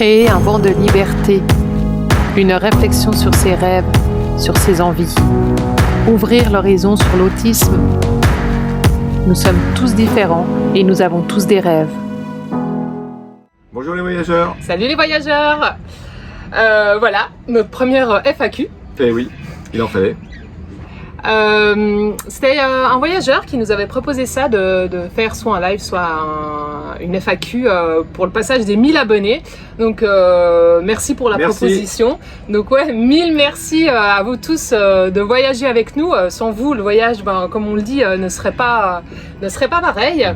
Créer un vent de liberté, une réflexion sur ses rêves, sur ses envies. Ouvrir l'horizon sur l'autisme. Nous sommes tous différents et nous avons tous des rêves. Bonjour les voyageurs. Salut les voyageurs. Voilà, notre première FAQ. Eh oui, il en fallait. C'était un voyageur qui nous avait proposé ça, de faire soit un live, soit une FAQ pour le passage des 1000 abonnés. Donc merci pour la proposition. Donc ouais, 1000 merci à vous tous de voyager avec nous. Sans vous, le voyage, comme on le dit, ne serait pas pareil.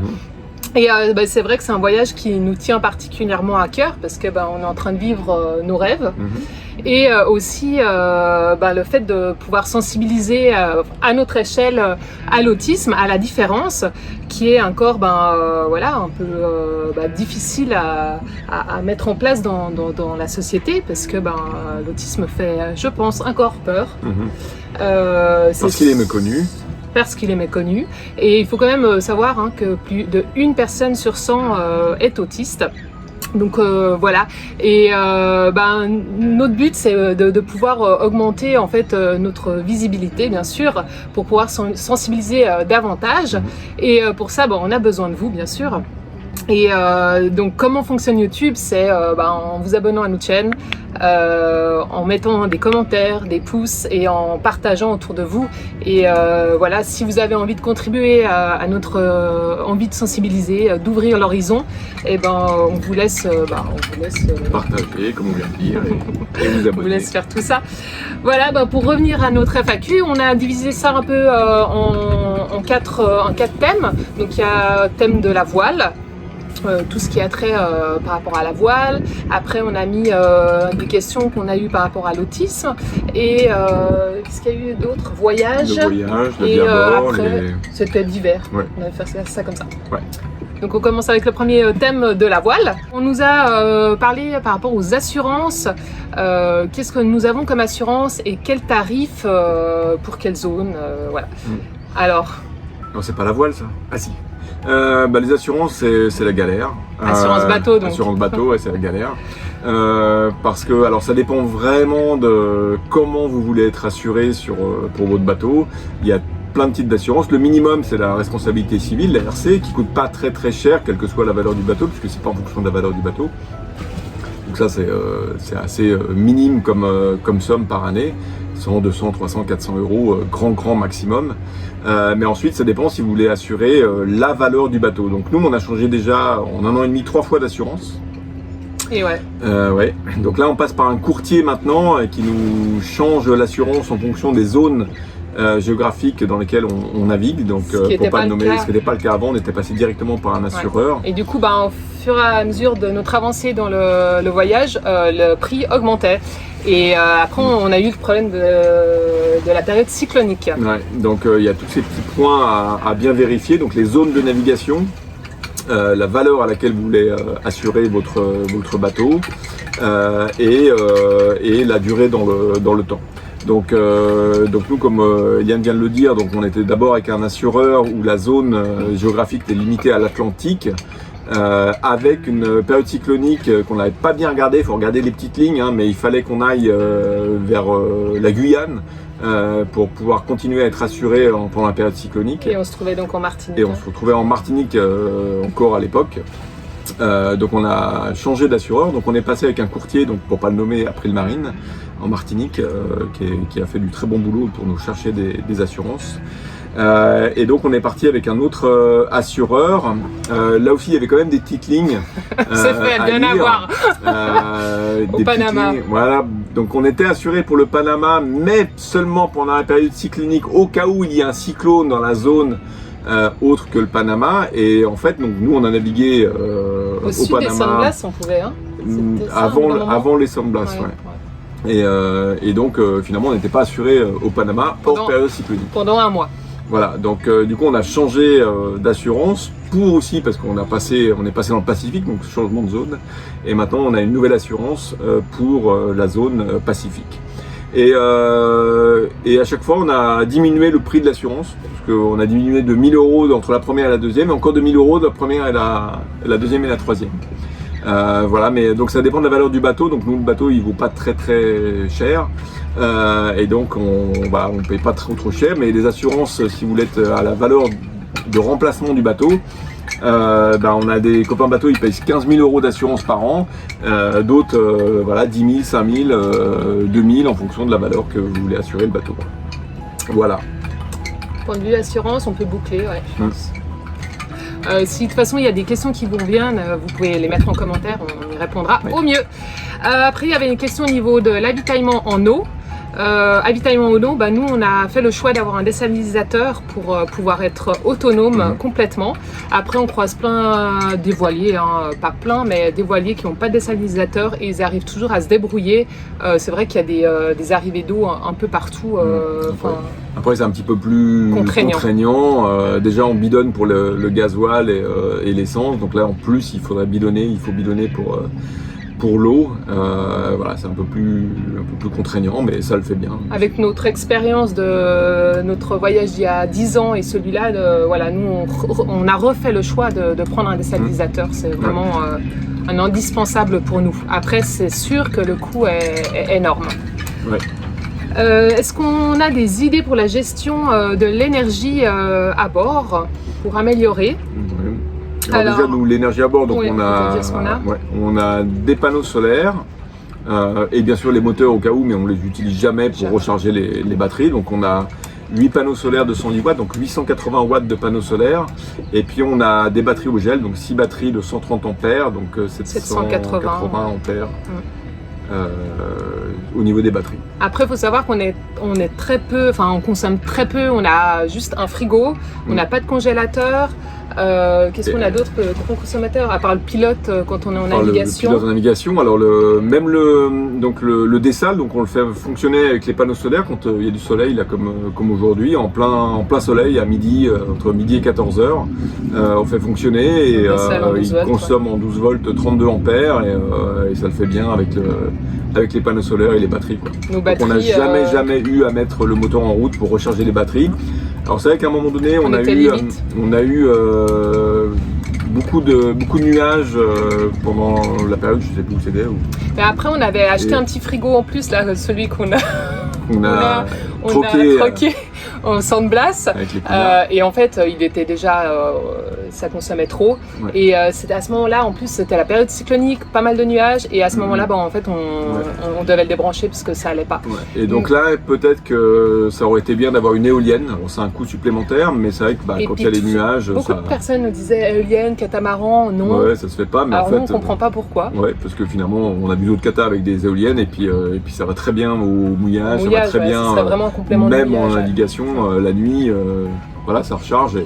Et c'est vrai que c'est un voyage qui nous tient particulièrement à cœur parce que on est en train de vivre nos rêves. Et aussi le fait de pouvoir sensibiliser à notre échelle à l'autisme, à la différence, qui est encore un peu difficile à mettre en place dans la société, parce que l'autisme fait, je pense, encore peur. Parce qu'il est méconnu. Parce qu'il est méconnu. Et il faut quand même savoir que plus de 1 personne sur 100 est autiste. Donc voilà, et notre but c'est de pouvoir augmenter en fait notre visibilité, bien sûr, pour pouvoir sensibiliser davantage. Et pour ça, on a besoin de vous, bien sûr. Et donc comment fonctionne YouTube, c'est en vous abonnant à notre chaîne, en mettant des commentaires, des pouces et en partageant autour de vous. Et voilà, si vous avez envie de contribuer à notre envie de sensibiliser, d'ouvrir l'horizon, on vous laisse, partager, comme on vient de dire, et vous abonner. On vous laisse faire tout ça. Voilà, pour revenir à notre FAQ, on a divisé ça un peu en quatre thèmes. Donc il y a thème de la voile. Tout ce qui a trait par rapport à la voile. Après, on a mis des questions qu'on a eues par rapport à l'autisme. Et qu'est-ce qu'il y a eu d'autres? Voyages. Le voyage, le et diabord, après, c'était divers. Ouais. On avait fait ça comme ça. Ouais. Donc on commence avec le premier thème de la voile. On nous a parlé par rapport aux assurances. Qu'est-ce que nous avons comme assurance et quel tarif pour quelle zone, voilà. Alors. Non, c'est pas la voile, ça. Ah si. Les assurances, c'est la galère. Assurance bateau, donc. Assurance bateau, ouais, c'est la galère. Parce que, alors, ça dépend vraiment de comment vous voulez être assuré pour votre bateau. Il y a plein de types d'assurance. Le minimum, c'est la responsabilité civile, la RC, qui coûte pas très très cher, quelle que soit la valeur du bateau, puisque c'est pas en fonction de la valeur du bateau. Donc ça, c'est assez minime comme somme par année. 100, 200, 300, 400 euros, grand maximum. Mais ensuite, ça dépend si vous voulez assurer la valeur du bateau. Donc nous, on a changé déjà en 1 an et demi 3 fois d'assurance. Et ouais. Ouais. Donc là, on passe par un courtier maintenant qui nous change l'assurance en fonction des zones géographiques dans lesquelles on navigue. Donc pour pas le nommer, ce qui n'était pas le cas avant, on était passé directement par un assureur. Ouais. Et du coup, au fur et à mesure de notre avancée dans le voyage, le prix augmentait. Et après, on a eu le problème de la période cyclonique. Ouais, donc il y a tous ces petits points à bien vérifier. Donc les zones de navigation, la valeur à laquelle vous voulez assurer votre bateau et la durée dans le temps. Donc nous, comme Yann vient de le dire, donc on était d'abord avec un assureur où la zone géographique était limitée à l'Atlantique. Avec une période cyclonique qu'on n'avait pas bien regardé, il faut regarder les petites lignes, mais il fallait qu'on aille vers la Guyane pour pouvoir continuer à être assuré pendant la période cyclonique. Et on se trouvait donc en Martinique. Et on se retrouvait en Martinique encore à l'époque. Donc on a changé d'assureur, donc on est passé avec un courtier, donc pour pas le nommer, April Marine, en Martinique, qui a fait du très bon boulot pour nous chercher des assurances. Et donc on est parti avec un autre assureur. Là aussi il y avait quand même des petites lignes. C'est fait, bien à voir. Au Panama. Voilà, donc on était assuré pour le Panama, mais seulement pendant la période cyclonique, au cas où il y a un cyclone dans la zone autre que le Panama. Et en fait, donc nous on a navigué au sud Panama. Des Sandblas, on pouvait, avant les Sandblas, ouais. Et donc finalement on n'était pas assuré au Panama hors période cyclonique. Pendant 1 mois. Voilà, donc du coup on a changé d'assurance pour aussi, parce qu'on est passé dans le Pacifique, donc changement de zone, et maintenant on a une nouvelle assurance pour la zone Pacifique. Et à chaque fois on a diminué le prix de l'assurance, parce qu'on a diminué de 1000 € entre la première et la deuxième, et encore de 1000 € de la première et la deuxième et la troisième. Voilà, mais donc ça dépend de la valeur du bateau. Donc nous, le bateau, il vaut pas très très cher. Et donc on paye pas trop cher. Mais les assurances, si vous voulez être à la valeur de remplacement du bateau, on a des copains bateaux, ils payent 15 000 euros d'assurance par an. D'autres, voilà, 10 000, 5 000, 2 000 en fonction de la valeur que vous voulez assurer le bateau. Voilà. Point de vue assurance, on peut boucler, ouais, je pense. Si de toute façon il y a des questions qui vous reviennent, vous pouvez les mettre en commentaire, on y répondra au mieux. Après il y avait une question au niveau de l'avitaillement en eau. Avitaillement en eau, nous on a fait le choix d'avoir un désalinisateur pour pouvoir être autonome complètement. Après on croise plein des voiliers, pas plein, mais des voiliers qui n'ont pas de désalinisateur et ils arrivent toujours à se débrouiller. C'est vrai qu'il y a des arrivées d'eau un peu partout. Après c'est un petit peu plus contraignant. Déjà on bidonne pour le gasoil et l'essence, donc là en plus il faut bidonner pour l'eau. Voilà, c'est un peu plus contraignant, mais ça le fait bien. Avec notre expérience de notre voyage il y a 10 ans et celui-là, nous on a refait le choix de prendre un désalinisateur. C'est vraiment un indispensable pour nous. Après c'est sûr que le coût est énorme. Ouais. Est-ce qu'on a des idées pour la gestion de l'énergie à bord pour améliorer? Alors déjà, nous, l'énergie à bord, donc on a des panneaux solaires et bien sûr les moteurs au cas où, mais on ne les utilise jamais pour recharger les batteries. Donc on a 8 panneaux solaires de 110 watts, donc 880 watts de panneaux solaires. Et puis on a des batteries au gel, donc 6 batteries de 130 ampères, donc 780 ampères. Au niveau des batteries. Après, il faut savoir qu'on est très peu, on consomme très peu. On a juste un frigo, on n'a pas de congélateur. Qu'est-ce qu'on a d'autre que gros consommateurs à part le pilote quand on est en navigation? Le pilote en navigation. Alors le désal, donc on le fait fonctionner avec les panneaux solaires quand il y a du soleil là comme aujourd'hui, en plein soleil à midi, entre midi et 14h. On fait fonctionner et il consomme en 12 volts 32 ampères et ça le fait bien avec les panneaux solaires et les batteries, quoi. Donc on n'a jamais eu à mettre le moteur en route pour recharger les batteries. Alors c'est vrai qu'à un moment donné on a eu beaucoup de nuages pendant la période, je sais plus où c'était. Mais après on avait acheté un petit frigo en plus là, celui qu'on a troqué au Sandblas, et en fait il était déjà ça consommait trop et c'était à ce moment-là, en plus c'était la période cyclonique, pas mal de nuages et à ce moment-là en fait on devait le débrancher parce que ça allait pas. Et donc là peut-être que ça aurait été bien d'avoir une éolienne. Alors c'est un coût supplémentaire, mais c'est vrai que quand il y a les nuages, beaucoup de personnes nous disaient éolienne, catamaran, non. Ouais, ça se fait pas, mais alors en fait on comprend pas pourquoi. Ouais, parce que finalement on a vu d'autres katas avec des éoliennes et puis ça va très bien au mouillage, ça va très bien vraiment un complément même de en navigation la nuit, voilà, ça recharge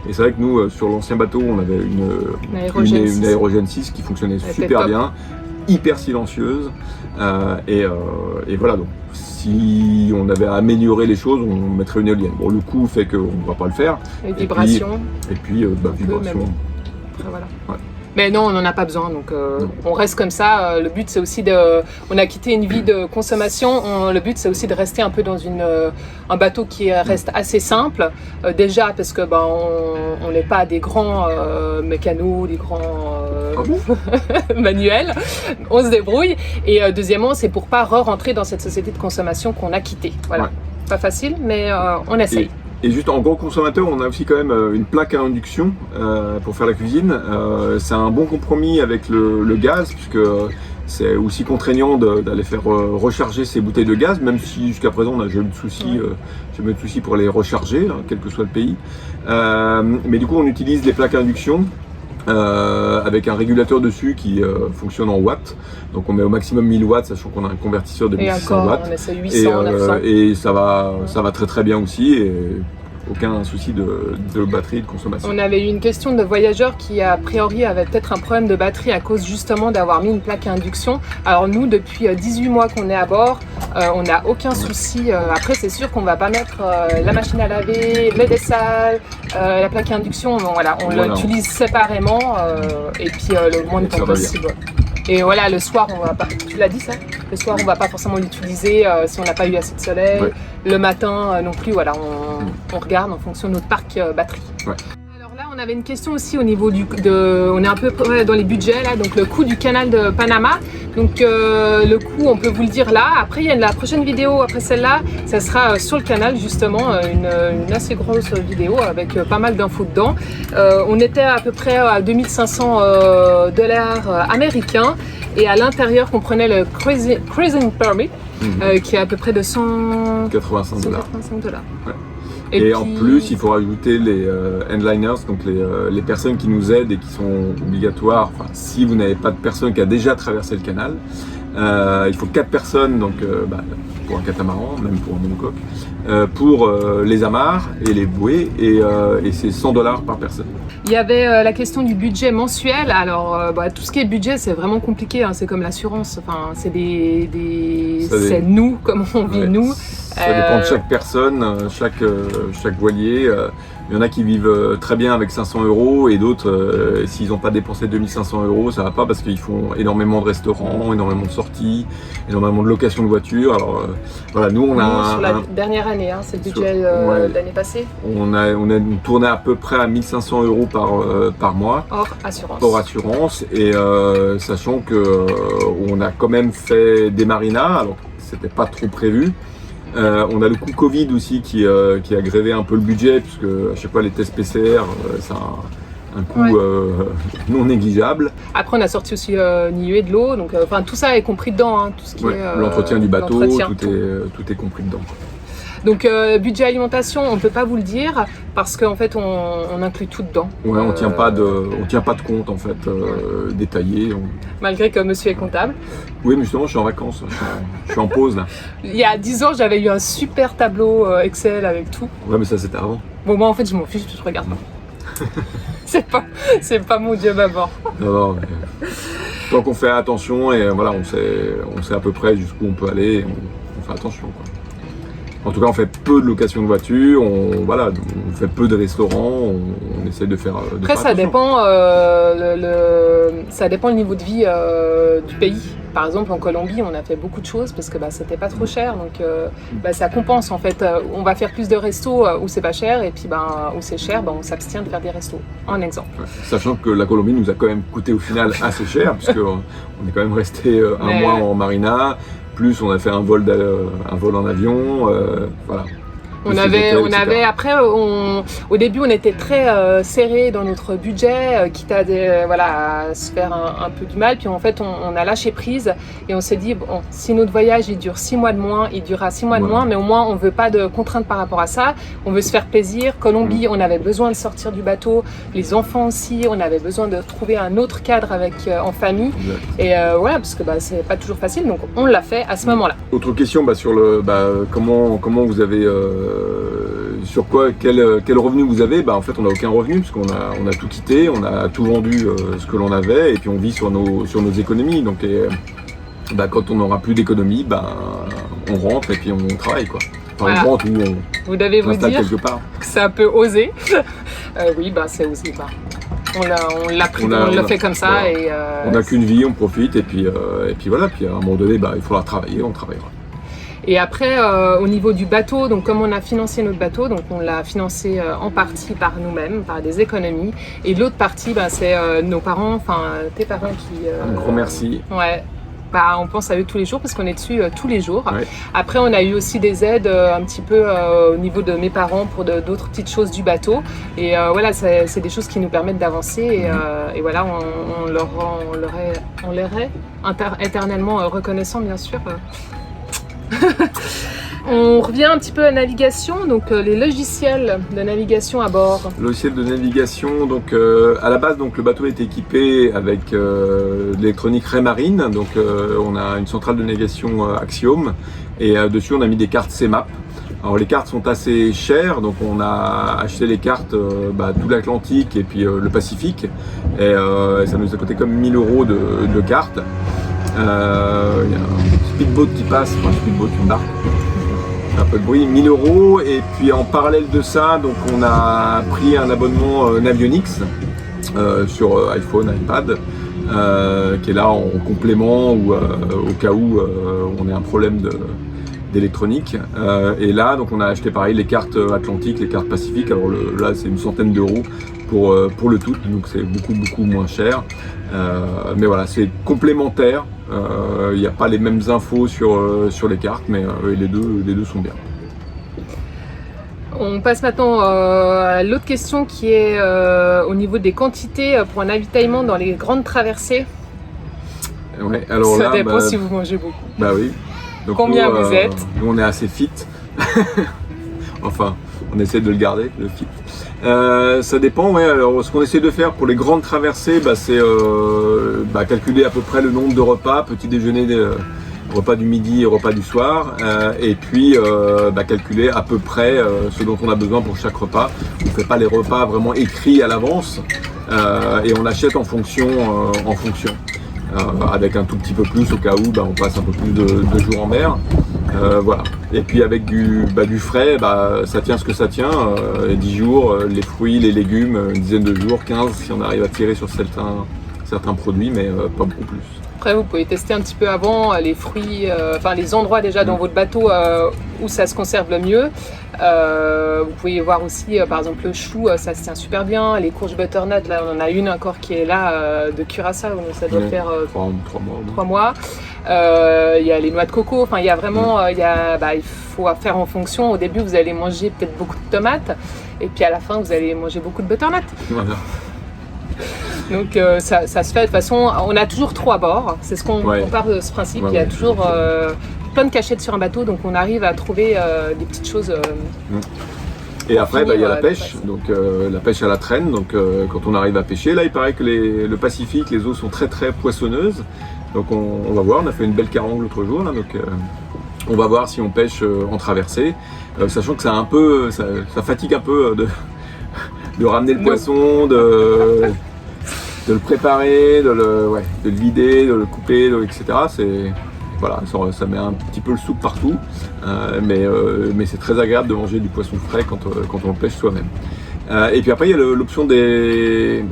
et c'est vrai que nous sur l'ancien bateau on avait une Aérogène 6 qui fonctionnait super bien, hyper silencieuse et voilà, donc si on avait amélioré les choses on mettrait une éolienne. Bon, le coût fait qu'on ne va pas le faire. Les vibrations. Et puis vibrations. Après, voilà. Ouais. Mais non, on n'en a pas besoin, donc on reste comme ça. Le but c'est aussi on a quitté une vie de consommation, le but c'est aussi de rester un peu dans un bateau qui reste assez simple. Déjà parce que on n'est pas des grands mécanos, des grands manuels, on se débrouille. Et deuxièmement, c'est pour pas re-rentrer dans cette société de consommation qu'on a quittée. Voilà, pas facile, mais on essaye. Et juste en gros consommateur, on a aussi quand même une plaque à induction pour faire la cuisine. C'est un bon compromis avec le gaz, puisque c'est aussi contraignant d'aller faire recharger ces bouteilles de gaz, même si jusqu'à présent on n'a jamais eu de souci pour les recharger, quel que soit le pays. Mais du coup on utilise les plaques à induction avec un régulateur dessus qui fonctionne en watts. Donc on met au maximum 1000 watts, sachant qu'on a un convertisseur de 1600 watts. On essaie 800, 900. Et ça va très très bien aussi. Et aucun souci de batterie, de consommation. On avait eu une question de voyageurs qui a priori avait peut-être un problème de batterie à cause justement d'avoir mis une plaque à induction. Alors nous, depuis 18 mois qu'on est à bord, on n'a aucun souci. Après c'est sûr qu'on ne va pas mettre la machine à laver, le dessal, la plaque à induction. On l'utilise séparément et puis le moins de temps possible. Et voilà, le soir, on va pas. Tu l'as dit ça? Le soir, on va pas forcément l'utiliser si on n'a pas eu assez de soleil. Le matin non plus. Voilà, on regarde en fonction de notre parc batterie. Alors là, on avait une question aussi au niveau on est un peu dans les budgets là, donc le coût du canal de Panama. Donc le coût, on peut vous le dire là. Après, il y a la prochaine vidéo après celle-là, ça sera sur le canal justement, une assez grosse vidéo avec pas mal d'infos dedans. On était à peu près à 2500 $ américains et à l'intérieur, on prenait le cruising permit qui est à peu près de 185 $. Ouais. Et en puis, plus, il faut rajouter les endliners, donc les personnes qui nous aident et qui sont obligatoires. Enfin, si vous n'avez pas de personne qui a déjà traversé le canal, il faut 4 personnes, donc pour un catamaran, même pour un monocoque, pour les amarres et les bouées, et c'est 100 $ par personne. Il y avait la question du budget mensuel. Alors, tout ce qui est budget, c'est vraiment compliqué. Hein. C'est comme l'assurance. Enfin, c'est c'est nous, comment on vit nous. Ça dépend de chaque personne, chaque voilier. Il y en a qui vivent très bien avec 500 € et d'autres, s'ils n'ont pas dépensé 2500 €, ça va pas parce qu'ils font énormément de restaurants, énormément de sorties, énormément de location de voitures. Alors voilà, nous on a sur la dernière année, hein, c'est le budget de l'année passée. On a tourné à peu près à 1500 € par mois. Hors assurance. Hors assurance, et sachant que on a quand même fait des marinas, alors c'était pas trop prévu. On a le coût Covid aussi qui a grévé un peu le budget, puisque à chaque fois les tests PCR, c'est un coût non négligeable. Après on a sorti aussi Niue de l'eau, donc tout ça est compris dedans, hein, tout ce qui est l'entretien du bateau, tout est compris dedans. Donc budget alimentation, on ne peut pas vous le dire parce qu'en fait on inclut tout dedans. Ouais, on tient pas de compte en fait détaillé. Malgré que monsieur est comptable. Oui, mais justement je suis en vacances, je suis en pause là. Il y a 10 ans j'avais eu un super tableau Excel avec tout. Ouais, mais ça c'était avant. Bon, moi en fait je m'en fiche, je regarde pas. c'est pas mon dieu d'abord. Non, mais tant qu'on fait attention et voilà, on sait à peu près jusqu'où on peut aller, et on fait attention quoi. En tout cas, on fait peu de location de voiture, on fait peu de restaurants, on essaie de faire. Après, ça dépend, ça dépend le niveau de vie du pays. Par exemple, en Colombie, on a fait beaucoup de choses parce que c'était pas trop cher, donc ça compense en fait. On va faire plus de restos où c'est pas cher, et puis où c'est cher, on s'abstient de faire des restos. Un exemple. Ouais. Sachant que la Colombie nous a quand même coûté au final assez cher, puisque on est quand même resté un mois en marina. Plus on a fait un vol en avion, voilà. On avait après, au début, on était très serré dans notre budget, quitte à se faire un peu du mal. Puis en fait, on a lâché prise et on s'est dit, bon, si notre voyage il dure 6 mois de moins, il durera 6 mois de moins, mais au moins on veut pas de contraintes par rapport à ça. On veut se faire plaisir. Colombie, on avait besoin de sortir du bateau. Les enfants aussi, on avait besoin de trouver un autre cadre en famille. Exact. Et voilà, parce que c'est pas toujours facile, donc on l'a fait à ce moment-là. Autre question sur comment vous avez sur quel revenu vous avez. En fait on n'a aucun revenu parce qu'on a tout quitté, on a tout vendu ce que l'on avait, et puis on vit sur nos économies, donc quand on n'aura plus d'économies, on rentre et puis on travaille quoi. Enfin, voilà. On rentre ou vous devez vous dire quelque part. Que c'est un peu osé. Oui, c'est osé. On l'a pris, on l'a fait comme ça. Voilà. Et on n'a qu'une vie, on profite, et puis voilà, puis à un moment donné il faudra travailler, on travaillera. Et après, au niveau du bateau, donc comme on a financé notre bateau, donc on l'a financé en partie par nous-mêmes, par des économies. Et l'autre partie, c'est nos parents, tes parents qui... Un grand merci. Ouais. On pense à eux tous les jours parce qu'on est dessus tous les jours. Ouais. Après, on a eu aussi des aides un petit peu au niveau de mes parents pour d'autres petites choses du bateau. Et voilà, c'est des choses qui nous permettent d'avancer. Et voilà, on leur est éternellement reconnaissant, bien sûr. On revient un petit peu à la navigation, donc les logiciels de navigation à bord. Logiciel de navigation, donc à la base le bateau est équipé avec de l'électronique Raymarine, donc on a une centrale de navigation Axiom, et dessus on a mis des cartes CMAP. Alors les cartes sont assez chères, donc on a acheté les cartes tout l'Atlantique et puis le Pacifique, et ça nous a coûté comme 1000 € de cartes. Il y a un speedboat qui passe, un speedboat, une barque, un peu de bruit, 1000 €. Et puis en parallèle de ça, donc on a pris un abonnement Navionics sur iPhone, iPad, qui est là en complément ou au cas où on ait un problème d'électronique. Et là, donc on a acheté pareil les cartes Atlantique, les cartes Pacifique. Alors là, c'est une centaine d'euros pour le tout, donc c'est beaucoup moins cher. Mais voilà, c'est complémentaire. Il n'y a pas les mêmes infos sur les cartes, mais les deux sont bien. On passe maintenant à l'autre question qui est au niveau des quantités pour un avitaillement dans les grandes traversées. Ouais, alors ça dépend si vous mangez beaucoup. Bah oui. Donc combien vous êtes? Nous on est assez fit. Enfin, on essaie de le garder, le fit. Ça dépend, ouais. Alors ce qu'on essaie de faire pour les grandes traversées, c'est calculer à peu près le nombre de repas, petit déjeuner, repas du midi et repas du soir, et puis calculer à peu près ce dont on a besoin pour chaque repas. On ne fait pas les repas vraiment écrits à l'avance, et on achète en fonction. Avec un tout petit peu plus au cas où on passe un peu plus de jours en mer. Voilà. Et puis avec du frais, ça tient ce que ça tient. 10 jours, les fruits, les légumes, une dizaine de jours, 15 si on arrive à tirer sur certains produits, mais pas beaucoup plus. Après, vous pouvez tester un petit peu avant les fruits, les endroits déjà dans votre bateau où ça se conserve le mieux. Vous pouvez voir aussi, par exemple, le chou, ça se tient super bien. Les courges butternut, là, on en a une encore qui est là de Curaçao, donc ça doit faire 3 mois. Il y a les noix de coco. Enfin, il y a vraiment, il faut faire en fonction. Au début, vous allez manger peut-être beaucoup de tomates, et puis à la fin, vous allez manger beaucoup de butternut. Voilà. Donc ça se fait de toute façon, on a toujours 3 bords, c'est ce qu'on part de ce principe, il y a toujours plein de cachettes sur un bateau, donc on arrive à trouver des petites choses. Et après il y a la pêche, donc la pêche à la traîne, donc quand on arrive à pêcher, là il paraît que le Pacifique, les eaux sont très poissonneuses, donc on va voir, on a fait une belle carangue l'autre jour, là, donc on va voir si on pêche en traversée, sachant que ça fatigue un peu de ramener le poisson, de le préparer, de le vider, de le couper, etc. Ça met un petit peu le soupe partout, mais c'est très agréable de manger du poisson frais quand on le pêche soi-même. Et puis après, il y a l'option des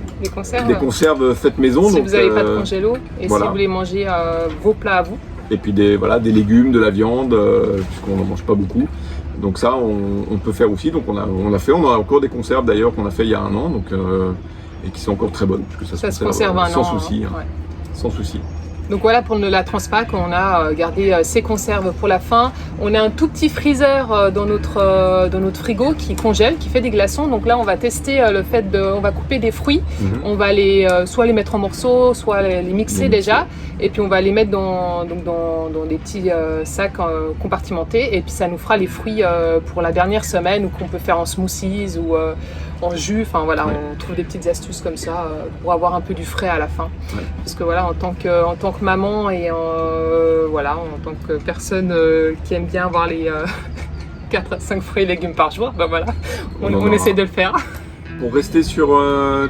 conserves faites maison. Si vous n'avez pas de congélo, et si vous voulez manger vos plats à vous. Et puis des légumes, de la viande, puisqu'on n'en mange pas beaucoup. Donc ça, on peut faire aussi. Donc on a encore des conserves d'ailleurs qu'on a fait il y a 1 an. Donc, et qui sont encore très bonnes, parce que ça se conserve sans souci. Sans souci. Donc voilà pour la Transpac, on a gardé ces conserves pour la fin. On a un tout petit freezer dans notre frigo qui congèle, qui fait des glaçons. Donc là on va tester le fait on va couper des fruits, on va soit les mettre en morceaux, soit les mixer déjà, et puis on va les mettre dans des petits sacs compartimentés, et puis ça nous fera les fruits pour la dernière semaine, ou qu'on peut faire en smoothies ou en jus. Enfin voilà, on trouve des petites astuces comme ça pour avoir un peu du frais à la fin. Ouais. Parce que voilà, en tant que maman et en tant que personne qui aime bien avoir les 4 à 5 fruits et légumes par jour, on essaie de le faire. Pour rester sur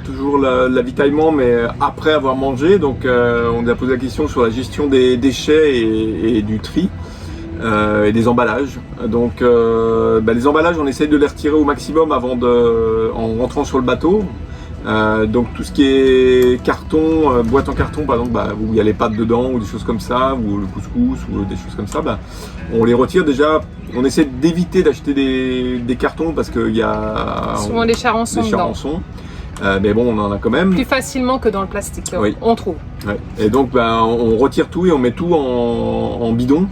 toujours l'avitaillement, mais après avoir mangé, donc on a posé la question sur la gestion des déchets et du tri. Et des emballages. Donc les emballages, on essaye de les retirer au maximum en rentrant sur le bateau. Donc tout ce qui est carton, boîte en carton par exemple, où il y a les pâtes dedans ou des choses comme ça, ou le couscous ou des choses comme ça, on les retire déjà. On essaie d'éviter d'acheter des cartons parce qu'il y a souvent des charançons. Mais bon, on en a quand même. Plus facilement que dans le plastique, on trouve. Ouais. Et donc on retire tout et on met tout en bidon,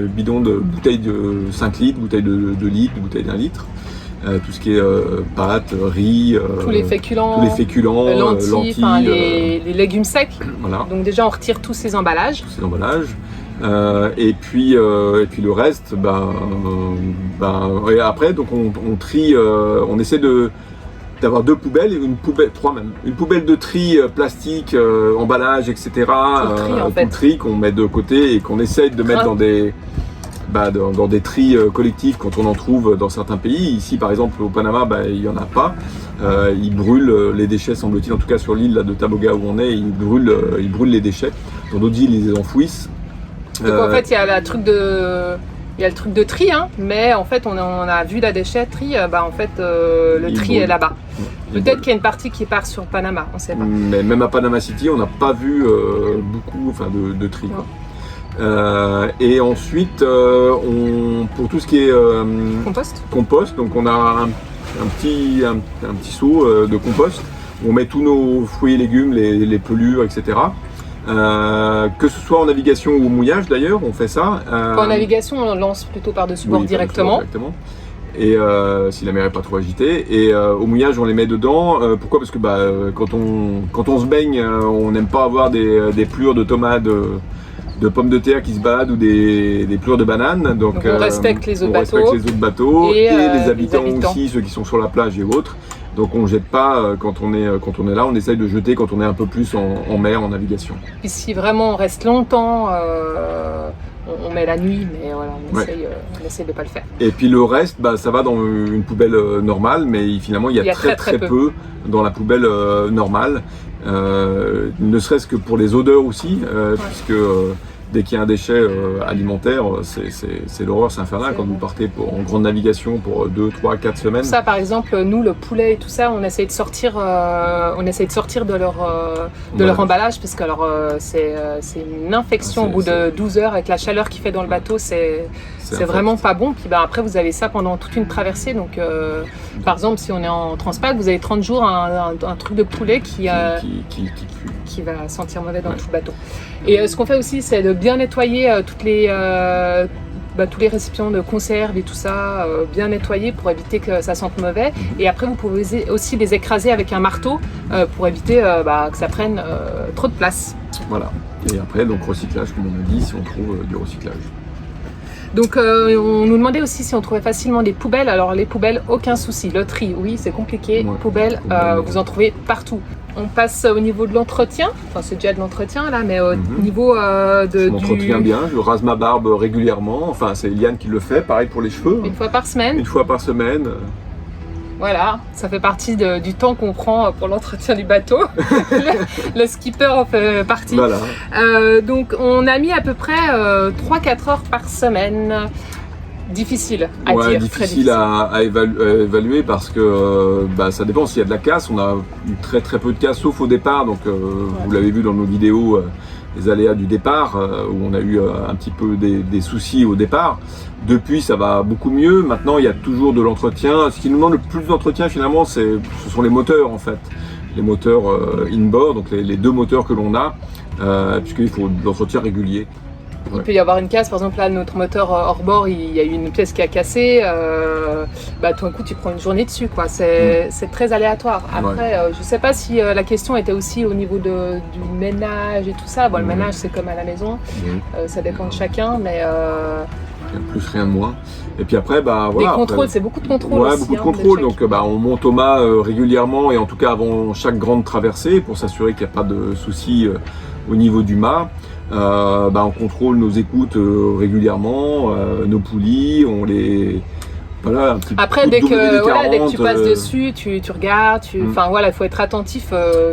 bidon de bouteilles de 5 litres, bouteilles de litre, bouteilles d'1 litre. Tout ce qui est pâtes, riz, tous les féculents, lentilles, les légumes secs. Voilà. Donc déjà on retire tous ces emballages. Et puis le reste, et après donc on trie, on essaie d'avoir 2 poubelles, une poubelle de tri plastique, emballage, etc. Tout tri qu'on met de côté et qu'on essaye de mettre dans des tris collectifs quand on en trouve dans certains pays. Ici par exemple au Panama, il n'y en a pas. Ils brûlent les déchets, semble-t-il, en tout cas sur l'île de Taboga où on est, ils brûlent les déchets. Dans d'autres îles, ils les enfouissent. Donc en fait il y a le truc de tri, mais en fait on a vu la déchetterie, le tri est là-bas. Peut-être qu'il y a une partie qui part sur Panama, on ne sait pas. Mais même à Panama City, on n'a pas vu beaucoup de tri. Et ensuite, pour tout ce qui est compost, donc on a un petit seau de compost où on met tous nos fruits et légumes, les pelures, etc. Que ce soit en navigation ou au mouillage d'ailleurs, on fait ça. En navigation, on lance plutôt par-dessus bord directement. Exactement. Et si la mer n'est pas trop agitée. Et au mouillage, on les met dedans. Pourquoi? Parce que quand on se baigne, on n'aime pas avoir des plures de tomates, de pommes de terre qui se baladent ou des plures de bananes. Donc on respecte les autres bateaux. Respecte les autres bateaux et les habitants aussi, ceux qui sont sur la plage et autres. Donc on ne jette pas quand on est là, on essaye de jeter quand on est un peu plus en mer, en navigation. Puis si vraiment on reste longtemps, on met la nuit, mais voilà, on essaye de ne pas le faire. Et puis le reste, ça va dans une poubelle normale, mais finalement il y a très peu dans la poubelle normale. Ne serait-ce que pour les odeurs aussi, puisque dès qu'il y a un déchet alimentaire, c'est l'horreur, c'est infernal quand vous partez en grande navigation pour 2, 3, 4 semaines. Ça par exemple, nous le poulet et tout ça, on essaye de sortir de leur emballage, parce que c'est une infection au bout de 12 heures avec la chaleur qu'il fait dans le bateau, c'est vraiment pas bon. Puis après vous avez ça pendant toute une traversée, donc par exemple si on est en transpac, vous avez 30 jours un truc de poulet qui va sentir mauvais dans tout le bateau. Et ce qu'on fait aussi, c'est de bien nettoyer tous les récipients de conserve et tout ça, bien nettoyer pour éviter que ça sente mauvais. Et après, vous pouvez aussi les écraser avec un marteau pour éviter que ça prenne trop de place. Voilà. Et après, donc recyclage, comme on a dit, si on trouve du recyclage. Donc on nous demandait aussi si on trouvait facilement des poubelles. Alors les poubelles, aucun souci. Le tri, oui, c'est compliqué. Poubelles, vous en trouvez partout. On passe au niveau de l'entretien. Enfin, c'est déjà de l'entretien là, mais au niveau Je m'entretiens bien, je rase ma barbe régulièrement. Enfin, c'est Eliane qui le fait, pareil pour les cheveux. Une fois par semaine. Une fois par semaine. Voilà, ça fait partie du temps qu'on prend pour l'entretien du bateau. Le skipper en fait partie. Voilà. Donc on a mis à peu près 3-4 heures par semaine. Difficile à dire. Difficile à évaluer parce que ça dépend s'il y a de la casse. On a eu très peu de casse, sauf au départ. Donc vous l'avez vu dans nos vidéos, les aléas du départ, où on a eu un petit peu des soucis au départ. Depuis, ça va beaucoup mieux. Maintenant, il y a toujours de l'entretien. Ce qui nous demande le plus d'entretien, finalement, ce sont les moteurs, en fait. Les moteurs inboard, donc les 2 moteurs que l'on a, puisqu'il faut de l'entretien régulier. Il peut y avoir une casse, par exemple là notre moteur hors bord, il y a eu une pièce qui a cassé, tout d'un coup tu prends une journée dessus, quoi. C'est très aléatoire. Après, je sais pas si la question était aussi au niveau du ménage et tout ça. Bon, le ménage c'est comme à la maison, ça dépend de chacun, mais plus rien de moins. Et puis après, voilà. Les contrôles, c'est beaucoup de contrôles aussi. Beaucoup de contrôles. Donc on monte au mât régulièrement et en tout cas avant chaque grande traversée pour s'assurer qu'il n'y a pas de soucis au niveau du mât. On contrôle nos écoutes régulièrement, nos poulies, on les... Voilà, un petit après, dès que tu passes dessus, tu regardes, enfin voilà, il faut être attentif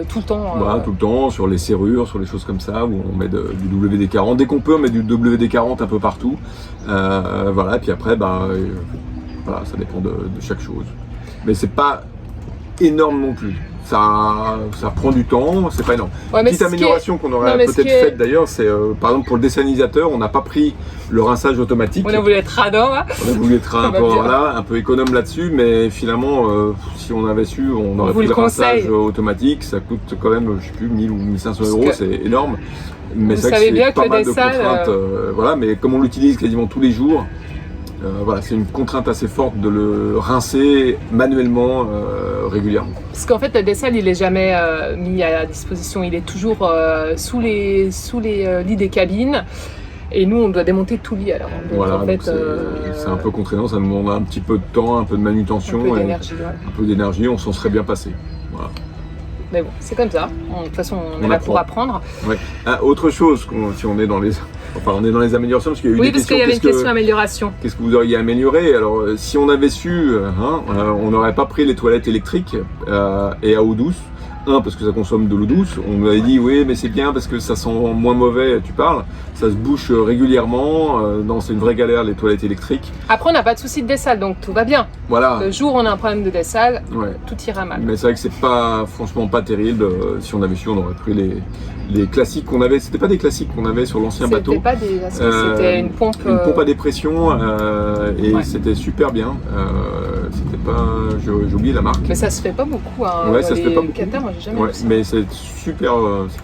tout le temps. Voilà, tout le temps, sur les serrures, sur les choses comme ça, où on met du WD-40. Dès qu'on peut, on met du WD-40 un peu partout. Voilà, puis après, voilà, ça dépend de chaque chose. Mais c'est pas énorme non plus. Ça prend du temps, c'est pas énorme. Petite amélioration qu'on aurait peut-être faite d'ailleurs, c'est par exemple pour le dessalinisateur, on n'a pas pris le rinçage automatique. On a voulu être radin, hein. On a voulu être un peu économe là-dessus, mais finalement, si on avait su, on aurait pris le rinçage automatique. Ça coûte quand même, je sais plus, 1000 ou 1500 €, c'est énorme. Mais vous savez bien que pas mal de dessal, contraintes. Voilà, mais comme on l'utilise quasiment tous les jours, voilà, c'est une contrainte assez forte de le rincer manuellement régulièrement. Parce qu'en fait, le dessal, il n'est jamais mis à disposition. Il est toujours sous les lits des cabines. Et nous, on doit démonter tout lit. Alors, voilà, en fait, c'est un peu contraignant. Ça nous demande un petit peu de temps, un peu de manutention. Un peu d'énergie. On s'en serait bien passé. Voilà. Mais bon, c'est comme ça. De toute façon, on est là pour apprendre. Ouais. Autre chose, si on est dans les... Enfin, on est dans les améliorations parce qu'il y a eu des questions. Oui, parce qu'il y avait une question amélioration. Qu'est-ce que vous auriez amélioré? Alors, si on avait su, on n'aurait pas pris les toilettes électriques et à eau douce. Parce que ça consomme de l'eau douce. On m'avait dit, oui, mais c'est bien parce que ça sent moins mauvais, tu parles. Ça se bouche régulièrement. Non, c'est une vraie galère, les toilettes électriques. Après, on n'a pas de souci de dessal, donc tout va bien. Voilà. Le jour où on a un problème de dessal, tout ira mal. Mais c'est vrai que c'est franchement pas terrible. Si on avait su, on aurait pris les classiques qu'on avait, c'était pas des classiques qu'on avait sur l'ancien bateau. C'était pas des c'était une pompe. Une pompe à dépression et Ouais. c'était super bien. C'était pas, j'ai oublié la marque. Mais ça se fait pas beaucoup. Hein, Ouais, ça se fait pas beaucoup. Qatar, moi j'ai jamais Ouais, vu ça. mais c'était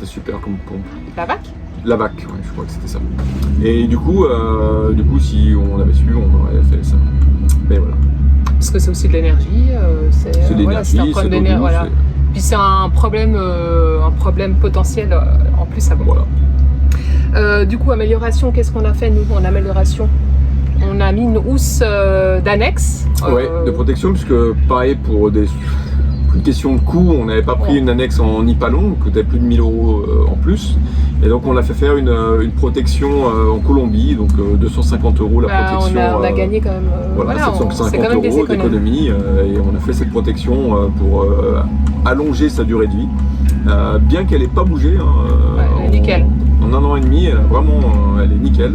super comme pompe. La vac. La vac, ouais, je crois que c'était ça. Et du coup, si on avait su, on aurait fait ça. Mais voilà. Parce que c'est aussi de l'énergie. C'est de voilà, l'énergie, un problème c'est de l'eau d'énergie. douce, Voilà. Puis c'est un problème potentiel en plus à voir. Voilà. Du coup, amélioration, qu'est-ce qu'on a fait nous en amélioration? On a mis une housse d'annexe. Ouais, de protection, puisque pareil pour une question de coût, on n'avait pas pris Ouais. une annexe en nipalon, qui coûtait plus de 1000 € en plus. Et donc on a fait faire une protection en Colombie, donc 250 € la protection. On a gagné quand même. Voilà, c'est 750 quand même des € d'économie et on a fait cette protection pour allonger sa durée de vie, bien qu'elle n'ait pas bougé. Elle est nickel. En 1 an et demi, elle est nickel.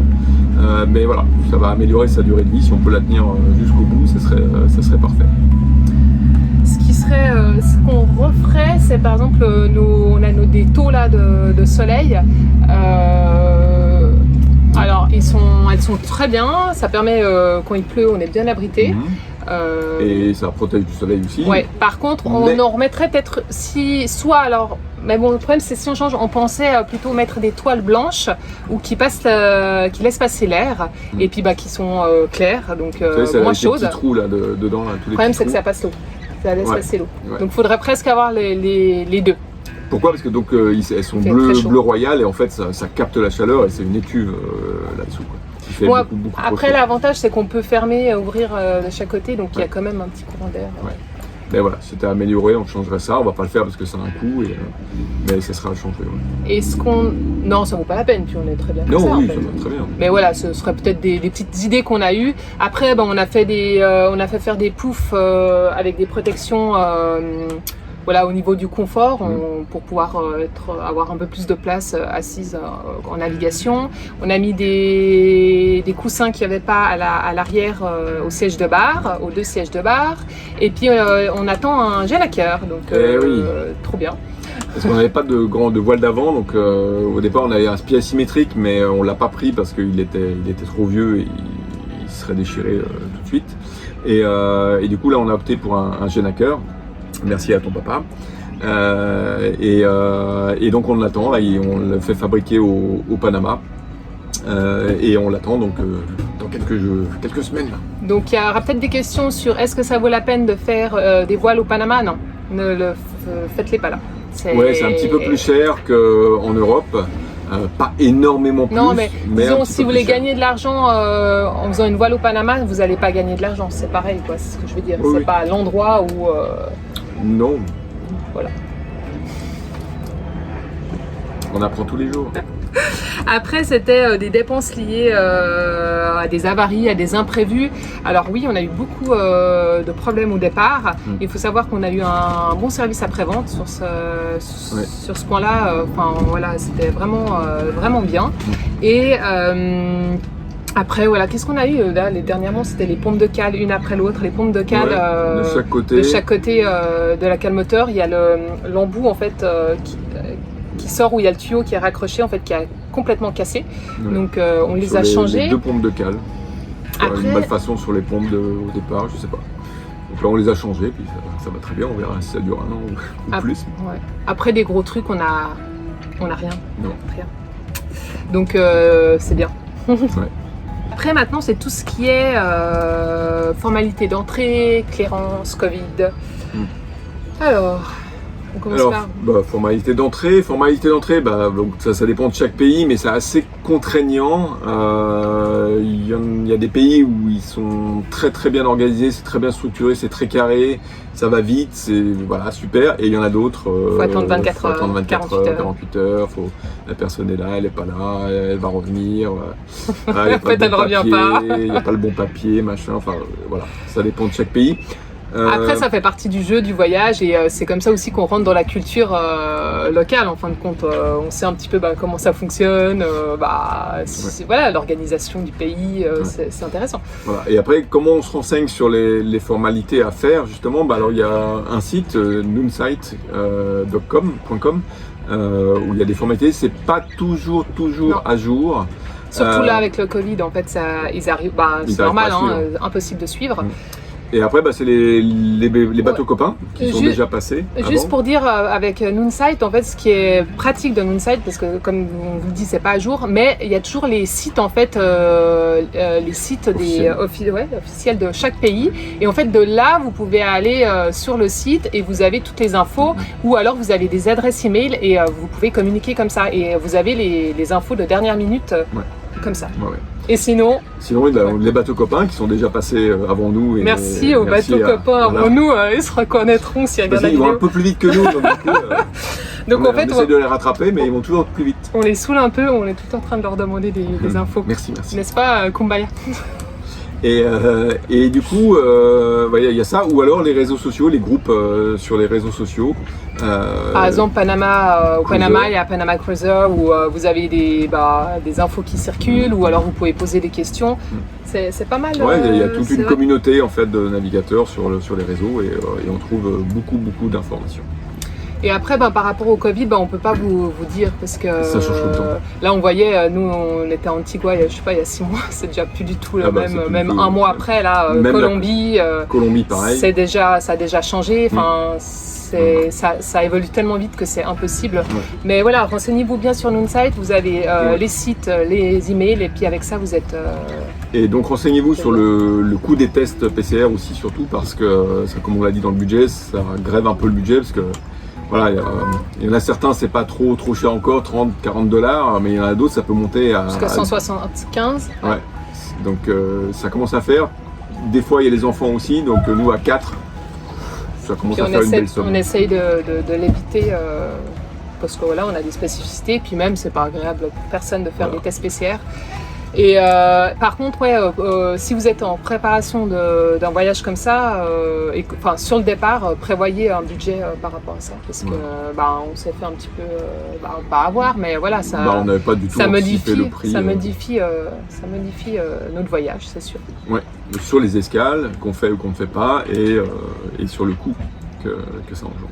Mais voilà, ça va améliorer sa durée de vie. Si on peut la tenir jusqu'au bout, ça serait parfait. Ce qu'on referait, c'est par exemple, on a des taux là de soleil. Alors, elles sont très bien. Ça permet, quand il pleut, on est bien abrité. Et ça protège du soleil aussi. Ouais. Par contre, on en remettrait peut-être mais bon, le problème c'est si on change, on pensait plutôt mettre des toiles blanches ou qui laissent passer l'air et puis qui sont claires, donc moins chaudes. Des petits trous là dedans. Là, tous les le problème petits c'est que trous. ça passe l'eau, ça laisse passer l'eau. Ouais. Donc il faudrait presque avoir les deux. Pourquoi? Parce que donc elles sont C'est bleu royal et en fait ça capte la chaleur et c'est une étuve là-dessous. Qui fait beaucoup après trop chaud. l'avantage c'est qu'on peut fermer, ouvrir de chaque côté, donc il y a quand même un petit courant d'air. Ouais. Mais voilà, c'était amélioré, on changerait ça, on va pas le faire parce que ça a un coût, mais ça sera changé. Ouais. Non, ça vaut pas la peine, puis on est très bien comme Non, ça, oui, en fait. ça va très bien. Mais voilà, ce serait peut-être des petites idées qu'on a eues. Après, on a fait faire des poufs avec des protections au niveau du confort, pour pouvoir avoir un peu plus de place assise en navigation. On a mis des coussins qu'il n'y avait pas à l'arrière au siège de bar, aux 2 sièges de bar. Et puis on attend un gélaqueur, donc oui. trop bien. Parce qu'on n'avait pas de voile d'avant, donc au départ on avait un spied asymétrique, mais on l'a pas pris parce qu'il était trop vieux et il serait déchiré tout de suite. Et du coup là on a opté pour un gélaqueur. Merci à ton papa. Et donc on l'attend, là, on le fait fabriquer au Panama. Et on l'attend donc dans quelques semaines. Là. Donc il y aura peut-être des questions sur est-ce que ça vaut la peine de faire des voiles au Panama? Non, faites-les pas là. Ouais, c'est un petit peu plus cher qu'en Europe. Pas énormément plus. Non, mais disons, si vous voulez cher. gagner de l'argent en faisant une voile au Panama, vous n'allez pas gagner de l'argent. C'est pareil, quoi. C'est ce que je veux dire. Oui, c'est oui. pas l'endroit où. Non. Voilà. On apprend tous les jours. Après, c'était des dépenses liées à des avaries, à des imprévus. Alors oui, on a eu beaucoup de problèmes au départ. Il faut savoir qu'on a eu un bon service après-vente sur ce point-là. Voilà, c'était vraiment bien. Et après, voilà, qu'est-ce qu'on a eu là, dernièrement? C'était les pompes de cale, une après l'autre. Les pompes de cale de chaque côté. De chaque côté de la cale moteur. Il y a l'embout en fait qui sort où il y a le tuyau qui est raccroché, en fait, qui a complètement cassé. Ouais. Donc on les Sur a changés. Les 2 pompes de cale. Après... Une malfaçon sur les pompes au départ, je sais pas. Donc là on les a changées, puis ça va très bien, on verra si ça dure 1 an ou plus. Ouais. Après des gros trucs, on a rien. Non. Rien. Donc c'est bien. Ouais. Après maintenant c'est tout ce qui est formalité d'entrée, clairance, Covid. Alors, on commence par... formalité d'entrée, donc ça dépend de chaque pays, mais c'est assez contraignant. Il y a des pays où ils sont très très bien organisés, c'est très bien structuré, c'est très carré, ça va vite, c'est super. Et il y en a d'autres. Faut attendre 24 heures, 48 heures. La personne est là, elle est pas là, elle va revenir. Il n'y a pas elle revient pas. Il n'y a pas le bon papier, machin. Enfin voilà, ça dépend de chaque pays. Après, ça fait partie du jeu, du voyage, et c'est comme ça aussi qu'on rentre dans la culture locale. En fin de compte, on sait un petit peu comment ça fonctionne, voilà, l'organisation du pays, c'est intéressant. Voilà. Et après, comment on se renseigne sur les formalités à faire justement? Alors il y a un site, noonsite.com, où il y a des formalités. C'est pas toujours à jour. Surtout là avec le Covid, en fait, ils arrivent. C'est normal, impossible de suivre. Et après, c'est les bateaux copains qui sont déjà passés. Juste pour dire, avec Noonsite, en fait, ce qui est pratique de Noonsite, parce que comme on vous le dit, c'est pas à jour, mais il y a toujours les sites, en fait, les sites officiels de chaque pays. Et en fait, de là, vous pouvez aller sur le site et vous avez toutes les infos, ou alors vous avez des adresses email et vous pouvez communiquer comme ça. Et vous avez les infos de dernière minute comme ça. Et sinon, les bateaux copains qui sont déjà passés avant nous. Et merci aux bateaux copains avant nous, ils se reconnaîtront s'ils regardent la vidéo. Ils vont un peu plus vite que nous, donc en fait, on essaie de les rattraper, mais ils vont toujours plus vite. On les saoule un peu, on est tout en train de leur demander des infos. Merci. N'est-ce pas, Kumbaya? Et du coup, il y a ça, ou alors les réseaux sociaux, les groupes sur les réseaux sociaux. Par exemple, au Panama, il y a Panama Cruiser où vous avez des infos qui circulent, ou alors vous pouvez poser des questions. C'est pas mal. Il y a toute une communauté en fait de navigateurs sur les réseaux et on trouve beaucoup d'informations. Et après, par rapport au Covid, on peut pas vous dire parce que ça change tout le temps. Là, on voyait, nous, on était à Antigua, il y a 6 mois, c'est déjà plus du tout le même. Même un mois après, là, Colombie, pareil. Ça a déjà changé. Enfin, ça évolue tellement vite que c'est impossible. Mais voilà, renseignez-vous bien sur Noonsite. Vous avez les sites, les emails, et puis avec ça, vous êtes. Et donc renseignez-vous sur le coût des tests PCR aussi, surtout parce que, comme on l'a dit dans le budget, ça grève un peu le budget parce que. Voilà, il y en a certains, c'est pas trop cher encore, 30-40$, mais il y en a d'autres, ça peut monter à. Jusqu'à 175. Ouais. Donc ça commence à faire. Des fois, il y a les enfants aussi, donc nous à 4, ça commence à faire une belle somme. On essaye de l'éviter parce que voilà, on a des spécificités, puis même, c'est pas agréable pour personne de faire des tests PCR. Et par contre, si vous êtes en préparation d'un voyage comme ça, sur le départ, prévoyez un budget par rapport à ça, parce que on s'est fait un petit peu, pas avoir, mais voilà, ça, on n'avait pas du tout anticipé le prix. Ça modifie notre voyage, c'est sûr. Ouais, sur les escales qu'on fait ou qu'on ne fait pas, et sur le coût que ça engendre.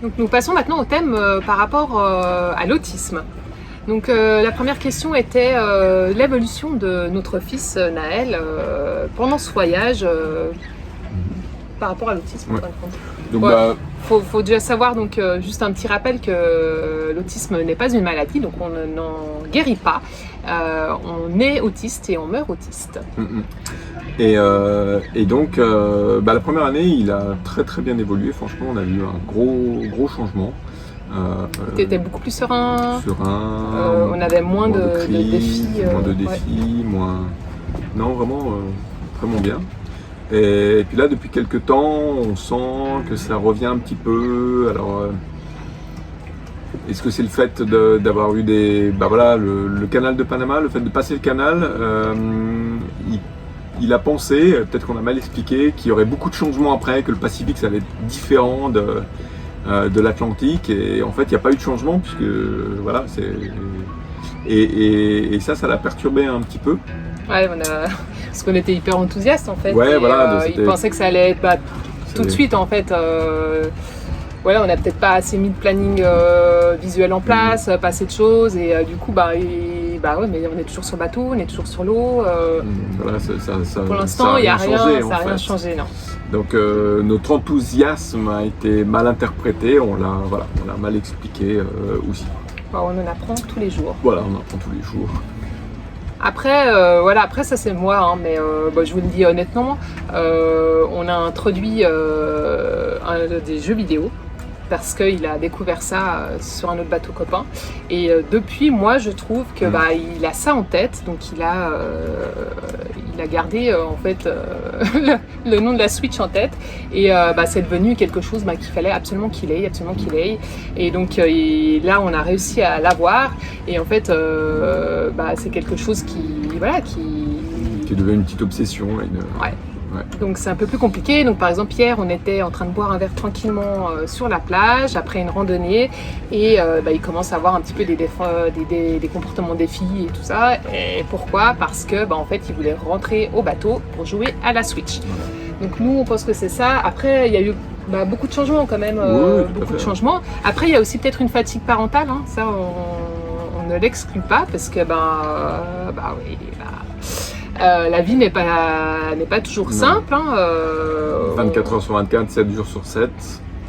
Donc nous passons maintenant au thème par rapport à l'autisme. Donc la première question était l'évolution de notre fils Naël pendant ce voyage par rapport à l'autisme. Donc faut déjà savoir, donc juste un petit rappel que l'autisme n'est pas une maladie, donc on n'en guérit pas. On est autiste et on meurt autiste. Et donc la première année, il a très bien évolué. Franchement, on a eu un gros changement. Tu étais beaucoup plus serein. On avait moins de défis. Non, vraiment bien. Et puis là, depuis quelques temps, on sent que ça revient un petit peu. Alors, est-ce que c'est le fait d'avoir eu le canal de Panama, le fait de passer le canal, il a pensé, peut-être qu'on a mal expliqué, qu'il y aurait beaucoup de changements après, que le Pacifique, ça allait être différent de l'Atlantique, et en fait il n'y a pas eu de changement puisque voilà, et ça l'a perturbé un petit peu. Ouais, parce qu'on était hyper enthousiastes en fait. Ouais, voilà, il pensait que ça allait être tout de suite en fait. On n'a peut-être pas assez mis de planning visuel en place, pas assez de choses, et du coup mais on est toujours sur le bateau, on est toujours sur l'eau. Voilà, pour l'instant, il n'y a rien changé, ça n'a rien changé, non. Donc notre enthousiasme a été mal interprété, on l'a mal expliqué aussi. On en apprend tous les jours. Voilà, on apprend tous les jours. Après, après ça c'est moi, mais je vous le dis honnêtement, on a introduit des jeux vidéo parce qu'il a découvert ça sur un autre bateau copain. Et depuis, moi, je trouve que il a ça en tête, donc il a gardé en fait le nom de la Switch en tête, et c'est devenu quelque chose qu'il fallait absolument qu'il ait. Et donc là, on a réussi à l'avoir, et en fait, c'est quelque chose qui devient une petite obsession. Ouais. Donc c'est un peu plus compliqué. Donc par exemple hier on était en train de boire un verre tranquillement sur la plage après une randonnée, et il commence à avoir un petit peu des comportements des filles et tout ça. Et pourquoi? Parce que en fait il voulait rentrer au bateau pour jouer à la Switch. Donc nous on pense que c'est ça. Après il y a eu Beaucoup de changements quand même, beaucoup de changements. Après, il y a aussi peut-être une fatigue parentale, hein. Ça on ne l'exclut pas parce que la vie n'est pas toujours simple. Hein. 24 heures sur 24, 7 jours sur 7,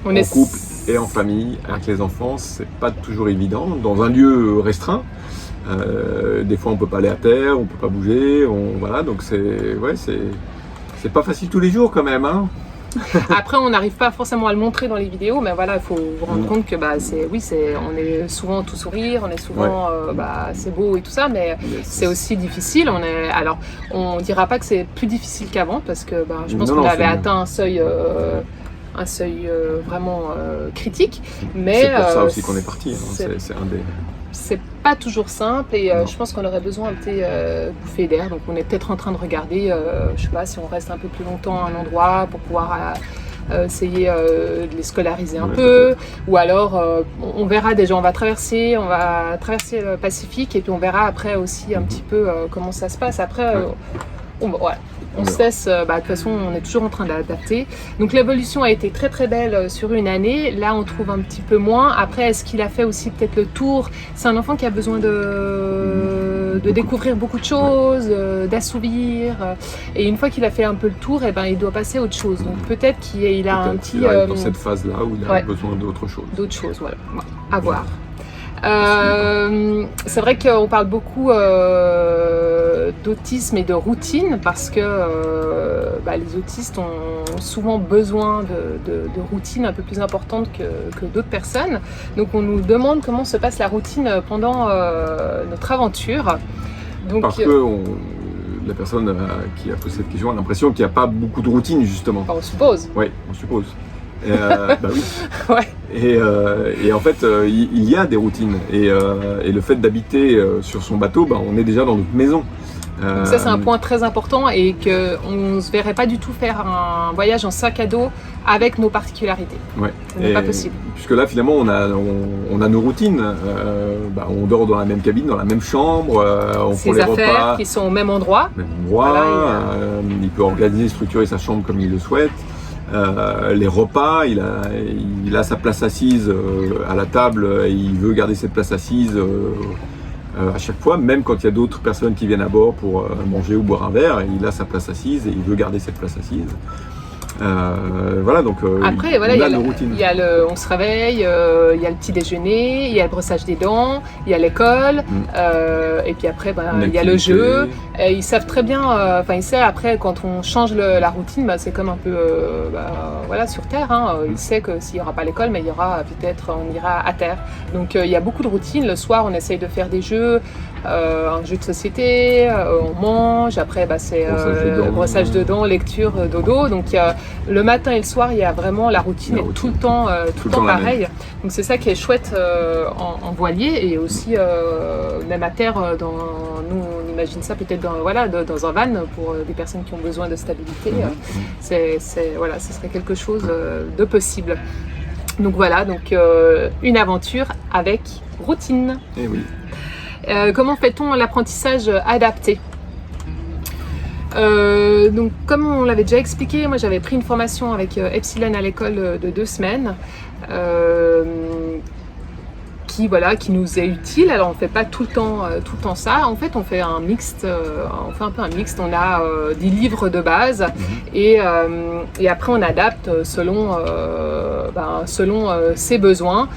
en couple et en famille, avec les enfants, c'est pas toujours évident. Dans un lieu restreint, des fois on peut pas aller à terre, on peut pas bouger, voilà, donc c'est pas facile tous les jours quand même. Hein. Après, on n'arrive pas forcément à le montrer dans les vidéos, mais voilà, il faut vous rendre compte que on est souvent tout sourire, on est souvent c'est beau et tout ça, mais c'est aussi difficile. Alors, on dira pas que c'est plus difficile qu'avant parce que je pense qu'on avait atteint un seuil vraiment critique. Mais c'est pour ça aussi qu'on est parti. Hein. C'est un des. C'est pas toujours simple et je pense qu'on aurait besoin un petit bouffée d'air. Donc on est peut-être en train de regarder, je sais pas, si on reste un peu plus longtemps à un endroit pour pouvoir essayer de les scolariser un peu. Ou alors on verra déjà, on va traverser le Pacifique et puis on verra après aussi un petit peu comment ça se passe. Après, on se laisse, de toute façon on est toujours en train d'adapter. Donc l'évolution a été très très belle sur une année, là on trouve un petit peu moins. Après, est-ce qu'il a fait aussi peut-être le tour? C'est un enfant qui a besoin de découvrir beaucoup de choses, d'assouvir, et une fois qu'il a fait un peu le tour, il doit passer à autre chose. Donc peut-être qu'il a un petit... dans cette phase-là où il a besoin d'autre chose. D'autres choses, voilà, à voir. C'est vrai qu'on parle beaucoup d'autisme et de routine parce que les autistes ont souvent besoin de routine un peu plus importante que d'autres personnes. Donc on nous demande comment se passe la routine pendant notre aventure. Donc, parce que la personne qui a posé cette question a l'impression qu'il n'y a pas beaucoup de routine justement. On suppose. Oui, on suppose. Oui. Ouais. Et en fait, il y a des routines. Et le fait d'habiter sur son bateau, on est déjà dans notre maison. Donc ça, c'est un point très important et qu'on ne se verrait pas du tout faire un voyage en sac à dos avec nos particularités. Ouais. Ce n'est pas possible. Puisque là, finalement, on a nos routines. On dort dans la même cabine, dans la même chambre. On prend les repas qui sont au même endroit. Voilà, il peut organiser, structurer sa chambre comme il le souhaite. Les repas, il a sa place assise à la table et il veut garder cette place assise à chaque fois, même quand il y a d'autres personnes qui viennent à bord pour manger ou boire un verre, il a sa place assise et il veut garder cette place assise. Voilà, donc après, on se réveille, il y a le petit déjeuner, il y a le brossage des dents, il y a l'école, et puis après il y a le jeu. Et ils savent très bien, ils savent après quand on change la routine, c'est comme un peu sur Terre. Hein, il sait que s'il n'y aura pas l'école, mais il y aura on ira à terre. Donc il y a beaucoup de routines. Le soir, on essaye de faire des jeux. Un jeu de société, on mange, après c'est brossage de dents, lecture, dodo. Donc le matin et le soir, il y a vraiment la routine est tout le temps pareil. Donc c'est ça qui est chouette en voilier et aussi même à terre. Nous on imagine ça peut-être dans un van pour des personnes qui ont besoin de stabilité. Ce serait quelque chose de possible. Donc voilà, une aventure avec routine. Et oui. Comment fait-on l'apprentissage adapté? Donc, comme on l'avait déjà expliqué, moi j'avais pris une formation avec Epsilon à l'école de 2 semaines qui nous est utile. Alors on fait pas tout le temps ça. En fait, on fait un mixte. On fait un peu un mixte. On a des livres de base et après on adapte selon ses besoins.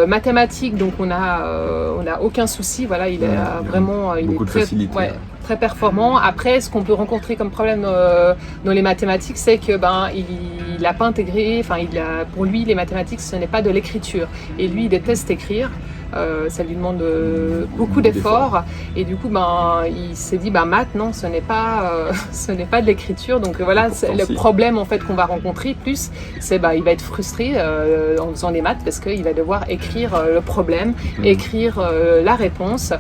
Mathématiques, donc on a aucun souci. Voilà, il a vraiment beaucoup de facilité. Très performant. Après, ce qu'on peut rencontrer comme problème dans les mathématiques, c'est que il n'a pas intégré, pour lui, les mathématiques, ce n'est pas de l'écriture. Et lui, il déteste écrire. Ça lui demande beaucoup d'efforts. Et du coup, il s'est dit, maths, non, ce n'est pas de l'écriture. Donc voilà, c'est le problème en fait qu'on va rencontrer plus, c'est il va être frustré en faisant les maths parce qu'il va devoir écrire le problème, écrire la réponse.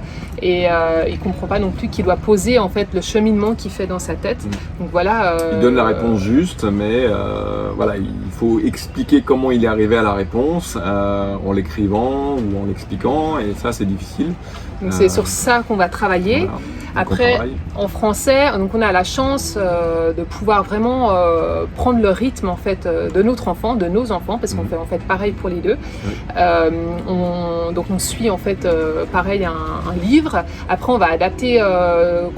Et il comprend pas non plus qu'il doit poser en fait le cheminement qu'il fait dans sa tête. Donc voilà. Il donne la réponse juste, mais il faut expliquer comment il est arrivé à la réponse en l'écrivant ou en l'expliquant expliquant, et ça c'est difficile. Donc c'est sur ça qu'on va travailler. Voilà. Après, en français, donc on a la chance de pouvoir vraiment prendre le rythme en fait de notre enfant, de nos enfants, parce qu'on fait en fait pareil pour les deux. Donc on suit en fait pareil un livre. Après on va adapter,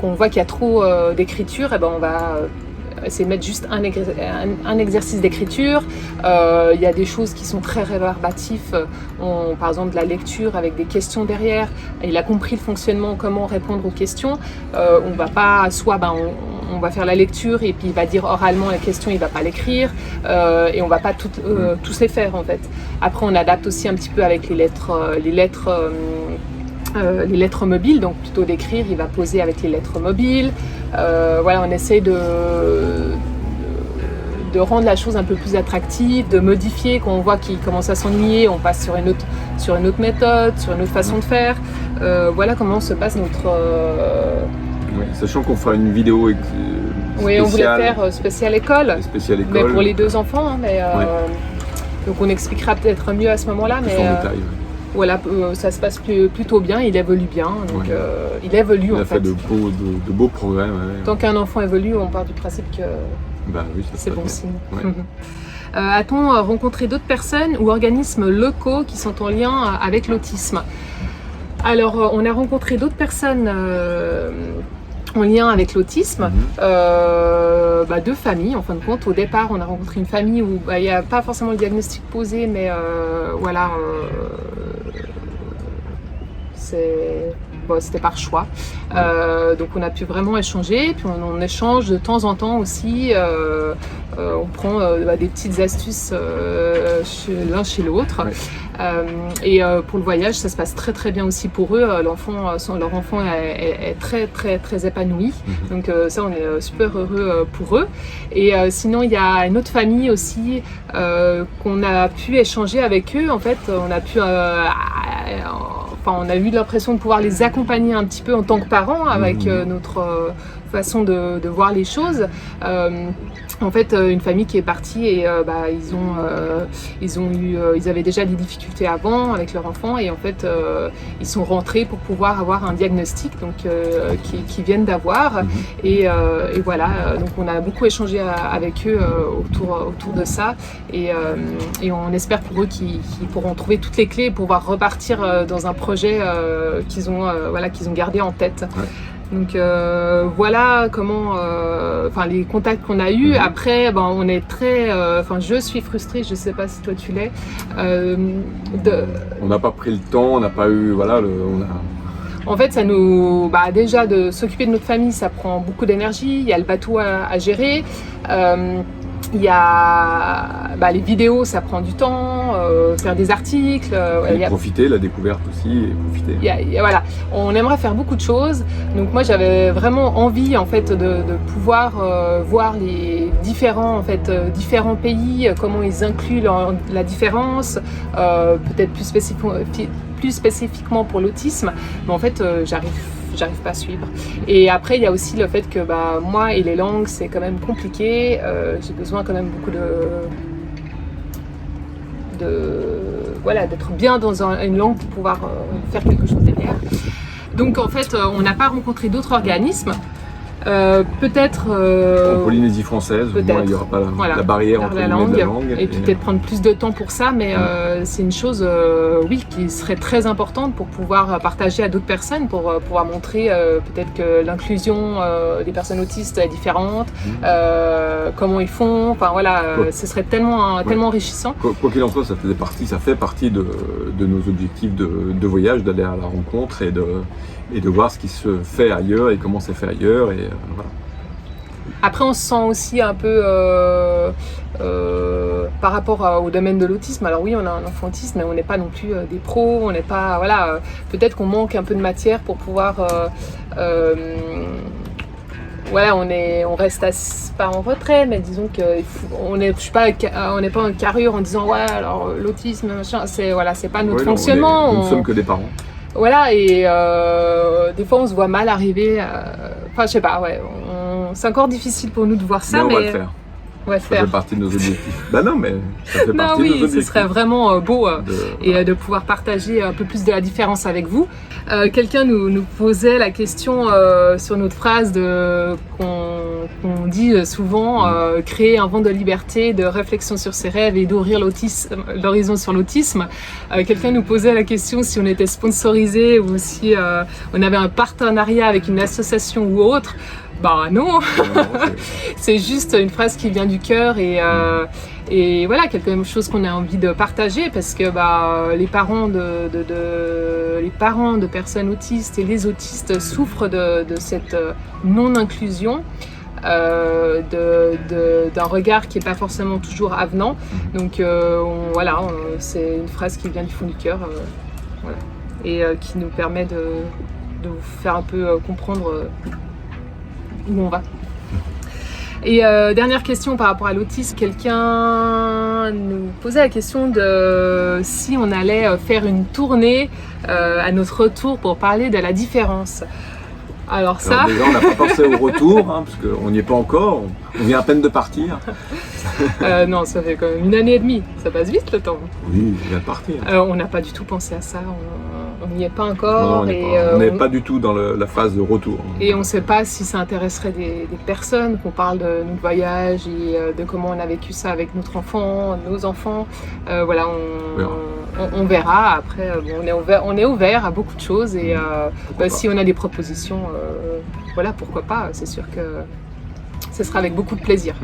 quand on voit qu'il y a trop d'écriture, et ben on va essayer de mettre juste un exercice d'écriture. Il y a des choses qui sont très rébarbatives, par exemple de la lecture avec des questions derrière. Il a compris le fonctionnement, comment répondre aux questions. On va pas, soit on va faire la lecture et puis il va dire oralement la question, il va pas l'écrire, et on va pas tous les faire en fait. Après on adapte aussi un petit peu avec les lettres mobiles, donc plutôt d'écrire, il va poser avec les lettres mobiles. Voilà, on essaye de rendre la chose un peu plus attractive, de modifier. Quand on voit qu'il commence à s'ennuyer, on passe sur une autre méthode, sur une autre façon de faire. Voilà comment se passe notre... Oui, sachant qu'on fera une vidéo oui, on voulait faire spéciale école, mais pour les deux enfants. Donc on expliquera peut-être mieux à ce moment-là. Mais voilà, ça se passe plutôt bien, il évolue bien, donc il évolue en fait. Il a fait de beaux progrès. Tant qu'un enfant évolue, on part du principe que c'est bon signe. A-t-on rencontré d'autres personnes ou organismes locaux qui sont en lien avec l'autisme? Alors, on a rencontré d'autres personnes en lien avec l'autisme, deux familles en fin de compte. Au départ, on a rencontré une famille où il n'y a pas forcément le diagnostic posé, mais voilà, c'était par choix. Donc on a pu vraiment échanger, puis on échange de temps en temps aussi. On prend des petites astuces l'un chez l'autre. Et pour le voyage, ça se passe très très bien aussi pour eux. Leur enfant est très très très épanoui. Donc ça, on est super heureux pour eux. Et sinon, il y a une autre famille aussi qu'on a pu échanger avec eux. En fait, on a pu on a eu l'impression de pouvoir les accompagner un petit peu en tant que parents avec notre façon de voir les choses. En fait, une famille qui est partie et ils avaient déjà des difficultés avant avec leur enfant, et en fait ils sont rentrés pour pouvoir avoir un diagnostic qui viennent d'avoir. Et voilà, donc on a beaucoup échangé avec eux autour de ça, et on espère pour eux qu'ils pourront trouver toutes les clés pour pouvoir repartir dans un projet qu'ils ont gardé en tête. Donc voilà comment, les contacts qu'on a eus. Après, on est très, je suis frustrée. Je sais pas si toi tu l'es. On n'a pas pris le temps, on n'a pas eu, En fait, ça nous, déjà de s'occuper de notre famille, ça prend beaucoup d'énergie. Il y a le bateau à gérer. Il y a les vidéos, ça prend du temps, faire des articles. Profiter, la découverte aussi, et profiter. Voilà, on aimerait faire beaucoup de choses. Donc moi, j'avais vraiment envie en fait de pouvoir voir les différents pays, comment ils incluent la différence, peut-être plus spécifiquement pour l'autisme. Mais en fait, j'arrive pas à suivre. Et après, il y a aussi le fait que moi et les langues, c'est quand même compliqué. J'ai besoin quand même beaucoup d'être bien dans une langue pour pouvoir faire quelque chose derrière. Donc en fait, on n'a pas rencontré d'autres organismes. Peut-être en Polynésie française, il n'y aura pas la barrière entre la langue et peut-être prendre plus de temps pour ça, mais c'est une chose qui serait très importante pour pouvoir partager à d'autres personnes, pour pouvoir montrer peut-être que l'inclusion des personnes autistes est différente, comment ils font, ce serait tellement enrichissant. Quoi qu'il en soit, ça fait partie de nos objectifs de voyage, d'aller à la rencontre et de voir ce qui se fait ailleurs et comment c'est fait ailleurs. Et voilà. Après, on se sent aussi un peu par rapport au domaine de l'autisme. Alors oui, on a un enfant autiste, mais on n'est pas non plus des pros. On n'est pas, peut-être qu'on manque un peu de matière pour pouvoir. On reste pas en retrait, mais disons qu'on n'est pas en carrure en disant alors l'autisme, machin. C'est pas notre fonctionnement. Nous ne sommes que des parents. Voilà, et des fois on se voit mal arriver. Je sais pas, c'est encore difficile pour nous de voir ça, mais on va le faire. On va le faire. Ça fait partie de nos objectifs. Bah non, mais ça fait partie de nos objectifs. Ce serait vraiment beau de pouvoir partager un peu plus de la différence avec vous. Quelqu'un nous posait la question sur notre phrase qu'on dit souvent, créer un vent de liberté, de réflexion sur ses rêves et d'ouvrir l'horizon sur l'autisme. Quelqu'un nous posait la question si on était sponsorisé ou si on avait un partenariat avec une association ou autre. Bah non, c'est juste une phrase qui vient du cœur et voilà, quelque chose qu'on a envie de partager parce que les parents les parents de personnes autistes et les autistes souffrent de cette non-inclusion, d'un regard qui n'est pas forcément toujours avenant. Donc c'est une phrase qui vient du fond du cœur et qui nous permet de vous faire un peu comprendre où on va. Et dernière question par rapport à l'autisme, quelqu'un nous posait la question de si on allait faire une tournée à notre retour pour parler de la différence. Alors déjà, on n'a pas pensé au retour, parce qu'on n'y est pas encore, on vient à peine de partir. Non, ça fait quand même 1 année et demie, ça passe vite le temps. Oui, on vient de partir. On n'a pas du tout pensé à ça, on n'y est pas encore. Non, on n'est pas du tout dans la phase de retour. Et on ne sait pas si ça intéresserait des personnes, qu'on parle de notre voyage et de comment on a vécu ça avec notre enfant, nos enfants. On verra. Après, on est ouvert à beaucoup de choses et si on a des propositions, pourquoi pas. C'est sûr que ce sera avec beaucoup de plaisir.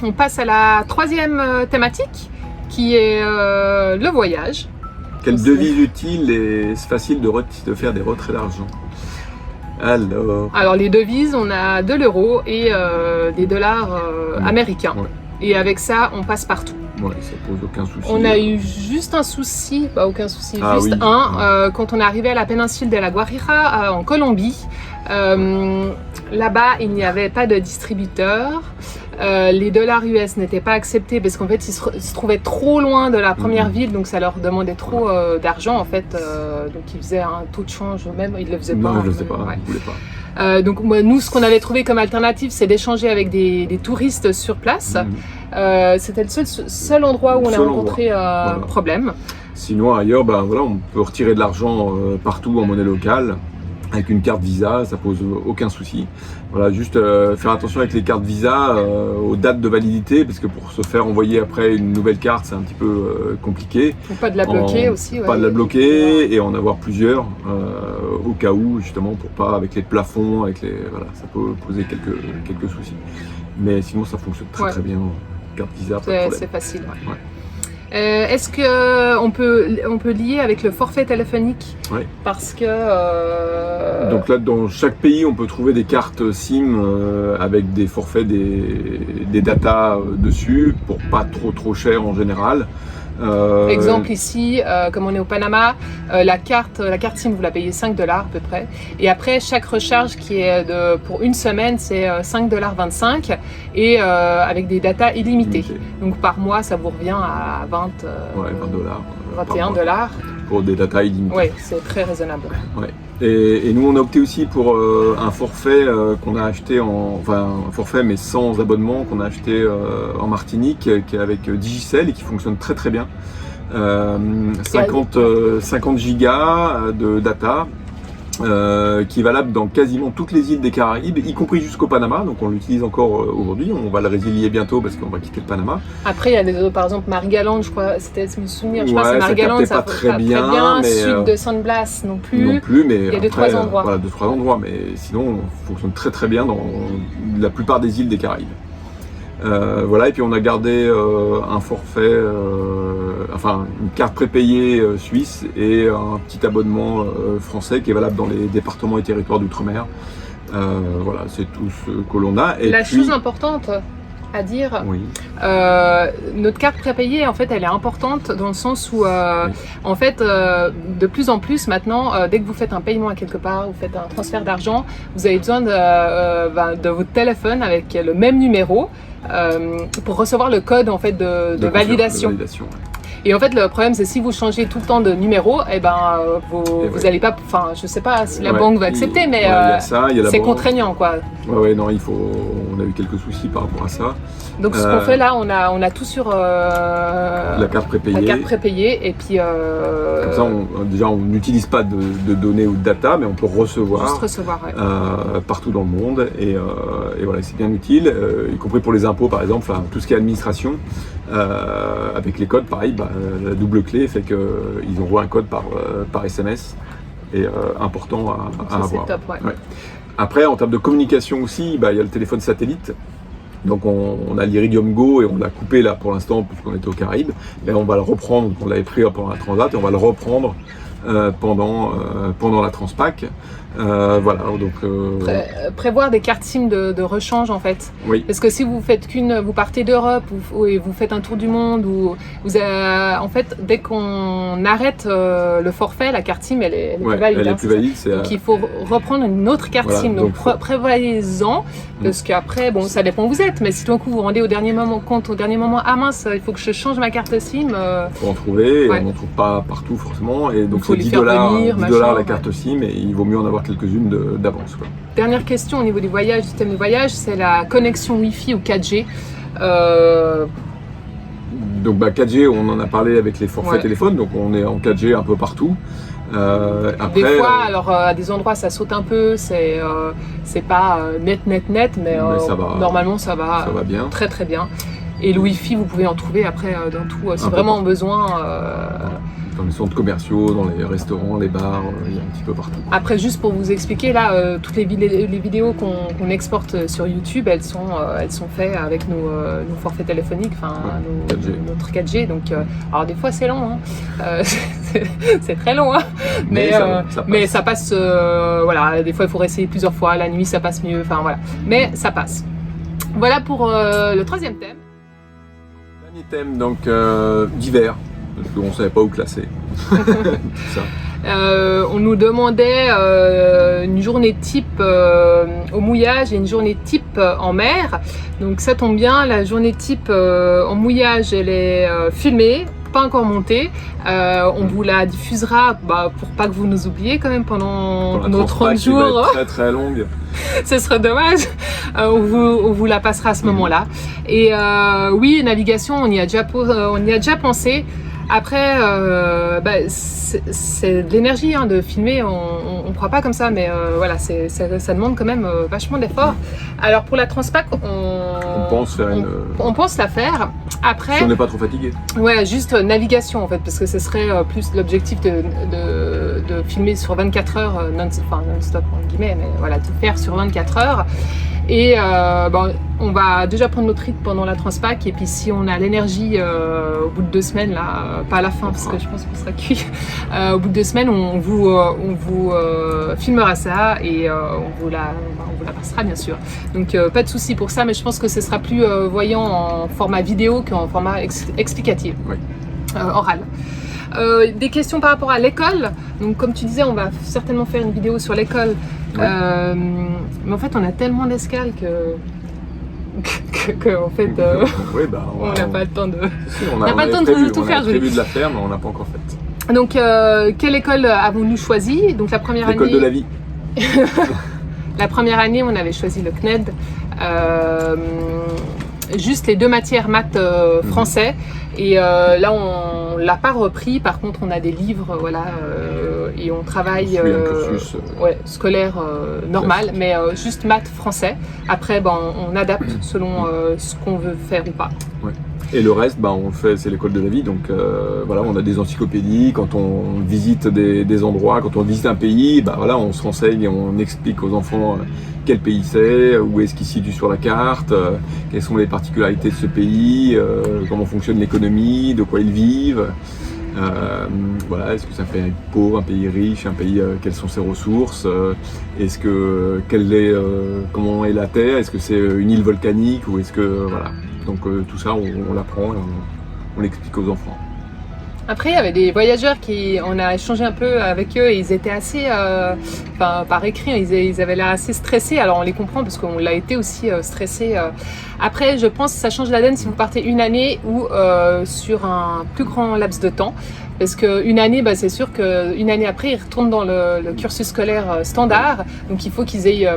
On passe à la 3e thématique qui est le voyage. Quelle devise utile et facile de faire des retraits d'argent. Alors les devises, on a de l'euro et des dollars américains. Ouais. Et avec ça, on passe partout. Ouais, ça pose aucun souci. On a eu juste un souci, aucun souci, quand on est arrivé à la péninsule de la Guajira en Colombie. Là-bas, il n'y avait pas de distributeur. Les dollars US n'étaient pas acceptés parce qu'en fait, ils se trouvaient trop loin de la première ville, donc ça leur demandait trop d'argent en fait. Donc ils faisaient un taux de change même, ils le faisaient pas. Non, je ne sais pas, ils voulaient pas. Donc nous, ce qu'on avait trouvé comme alternative, c'est d'échanger avec des touristes sur place. C'était le seul endroit où on a rencontré un problème. Sinon, ailleurs, on peut retirer de l'argent partout en monnaie locale. Avec une carte Visa, ça pose aucun souci. Voilà, juste faire attention avec les cartes Visa aux dates de validité, parce que pour se faire envoyer après une nouvelle carte, c'est un petit peu compliqué. Faut pas de la bloquer aussi. Pas de la bloquer et en avoir plusieurs au cas où, justement, pour pas avec les plafonds, ça peut poser quelques soucis. Mais sinon, ça fonctionne très bien. Carte Visa, pas de problème. C'est facile. Ouais. Est-ce qu'on peut lier avec le forfait téléphonique? Oui. Parce que... Donc là, dans chaque pays, on peut trouver des cartes SIM avec des forfaits, des datas dessus, pour pas trop cher en général. Exemple ici, comme on est au Panama, la carte SIM, vous la payez $5 à peu près. Et après, chaque recharge qui est pour 1 semaine, c'est $5,25 et avec des datas illimitées. Donc par mois, ça vous revient à $20. Ouais, $21. Pour des datas illimitées. Oui, c'est très raisonnable. Ouais. Et nous, on a opté aussi pour un forfait qu'on a acheté un forfait mais sans abonnement, qu'on a acheté en Martinique, qui est avec Digicel et qui fonctionne très bien. 50 gigas de data, qui est valable dans quasiment toutes les îles des Caraïbes, y compris jusqu'au Panama. Donc on l'utilise encore aujourd'hui. On va le résilier bientôt parce qu'on va quitter le Panama. Après, il y a des autres, par exemple Marigalande, je crois, c'était me souvenir, je crois que c'est Marigalande, ça captait pas très bien, mais sud de San Blas non plus. Mais il y a 2-3 endroits. Voilà, 2-3 endroits, mais sinon, on fonctionne très bien dans la plupart des îles des Caraïbes. Et puis on a gardé un forfait, une carte prépayée suisse et un petit abonnement français qui est valable dans les départements et territoires d'outre-mer. C'est tout ce que l'on a. Et chose importante à dire, notre carte prépayée, en fait, elle est importante dans le sens où, en fait, de plus en plus maintenant, dès que vous faites un paiement à quelque part, vous faites un transfert d'argent, vous avez besoin de votre téléphone avec le même numéro pour recevoir le code en fait de validation. Et en fait, le problème, c'est si vous changez tout le temps de numéro, vous allez pas, enfin, je sais pas si la banque va accepter, mais c'est contraignant, quoi. Ouais, non, on a eu quelques soucis par rapport à ça. Donc ce qu'on fait là, on a tout sur la carte prépayée. La carte prépayée, et puis comme ça, on n'utilise pas de données ou de data, mais on peut recevoir, partout dans le monde, et voilà, c'est bien utile, y compris pour les impôts par exemple, tout ce qui est administration, avec les codes, pareil, la double clé fait qu'ils envoient un code par SMS, et important à avoir. C'est top, ouais. Après, en termes de communication aussi, il y a le téléphone satellite. Donc on a l'Iridium Go et on l'a coupé là pour l'instant puisqu'on était aux Caraïbes. Et on va le reprendre, on l'avait pris pendant la Transat et on va le reprendre pendant la Transpac. Voilà, donc prévoir des cartes SIM de rechange en fait. Oui. Parce que si vous faites vous partez d'Europe et vous faites un tour du monde, en fait dès qu'on arrête le forfait, la carte SIM elle est plus valide. Elle est plus valide. Donc il faut reprendre une autre carte SIM. Donc prévoyez-en, parce qu'après ça dépend où vous êtes, mais si tout d'un coup vous rendez au dernier moment ah mince, il faut que je change ma carte SIM. Faut en trouver, et on n'en trouve pas partout forcément, et donc c'est $10 la carte SIM, et il vaut mieux en avoir quelques-unes d'avance. Dernière question au niveau du système de voyage, c'est la connexion Wi-Fi ou 4G. Donc 4G, on en a parlé avec les forfaits téléphones, donc on est en 4G un peu partout. Des fois, alors à des endroits ça saute un peu, c'est pas net, mais ça va, normalement ça va bien. Très très bien. Et le Wi-Fi, vous pouvez en trouver après dans tout, si vraiment besoin. Dans les centres commerciaux, dans les restaurants, les bars, il y a un petit peu partout. Après, juste pour vous expliquer, là, toutes les vidéos qu'on exporte sur YouTube, elles sont faites avec nos forfaits téléphoniques, notre 4G. Donc, alors des fois c'est long, c'est très long, mais ça passe. Voilà, des fois il faut essayer plusieurs fois. La nuit ça passe mieux. Enfin voilà, mais ça passe. Voilà pour le troisième thème. Dernier thème, donc d'hiver. Parce qu'on ne savait pas où classer. Tout ça. On nous demandait une journée type au mouillage et une journée type en mer. Donc ça tombe bien, la journée type en mouillage, elle est filmée, pas encore montée. On vous la diffusera pour pas que vous nous oubliez quand même pendant nos 30 jours. Qui va être très très longue. Ce serait dommage. On vous la passera à ce moment-là. Et oui, navigation, on y a déjà pensé. Après, c'est de l'énergie de filmer, on ne croit pas comme ça, mais voilà, ça demande quand même vachement d'efforts. Alors pour la Transpac, on pense la faire. Après, si on n'est pas trop fatigué. Ouais, juste navigation en fait, parce que ce serait plus l'objectif de filmer sur 24 heures, non-stop en guillemets, mais voilà, de faire sur 24 heures. Et on va déjà prendre notre rythme pendant la Transpac, et puis si on a l'énergie au bout de 2 semaines, là, pas à la fin parce que je pense qu'on sera cuit, au bout de 2 semaines on vous filmera ça, et on vous la passera bien sûr. Donc pas de souci pour ça, mais je pense que ce sera plus voyant en format vidéo qu'en format explicatif, oral. Des questions par rapport à l'école. Donc comme tu disais, on va certainement faire une vidéo sur l'école. Mais en fait on a tellement d'escales que en fait on n'a pas le temps de tout faire. On a prévu de la faire, mais on n'a pas encore fait. Donc quelle école avons-nous choisi? Donc la première l'école année, de la vie. La première année on avait choisi le CNED, juste les 2 matières maths français, et là on l'a pas repris. Par contre on a des livres, et on travaille un cursus, scolaire normal, mais juste maths français. Après on adapte selon ce qu'on veut faire ou pas. Et le reste, on fait, c'est l'école de la vie, donc on a des encyclopédies. Quand on visite des endroits, quand on visite un pays, on se renseigne et on explique aux enfants quel pays c'est, où est-ce qu'il se situe sur la carte, quelles sont les particularités de ce pays, comment fonctionne l'économie, de quoi ils vivent. Est-ce que ça fait un pauvre, un pays riche, un pays, quelles sont ses ressources, comment est la Terre, est-ce que c'est une île volcanique, ou est-ce que donc tout ça on l'apprend et on l'explique aux enfants. Après, il y avait des voyageurs on a échangé un peu avec eux et ils étaient assez, par écrit, ils avaient l'air assez stressés. Alors on les comprend parce qu'on l'a été aussi stressé. Après, je pense que ça change la donne si vous partez une année ou sur un plus grand laps de temps. Parce qu'une année, c'est sûr qu'une année après, ils retournent dans le cursus scolaire standard. Donc il faut qu'ils aient,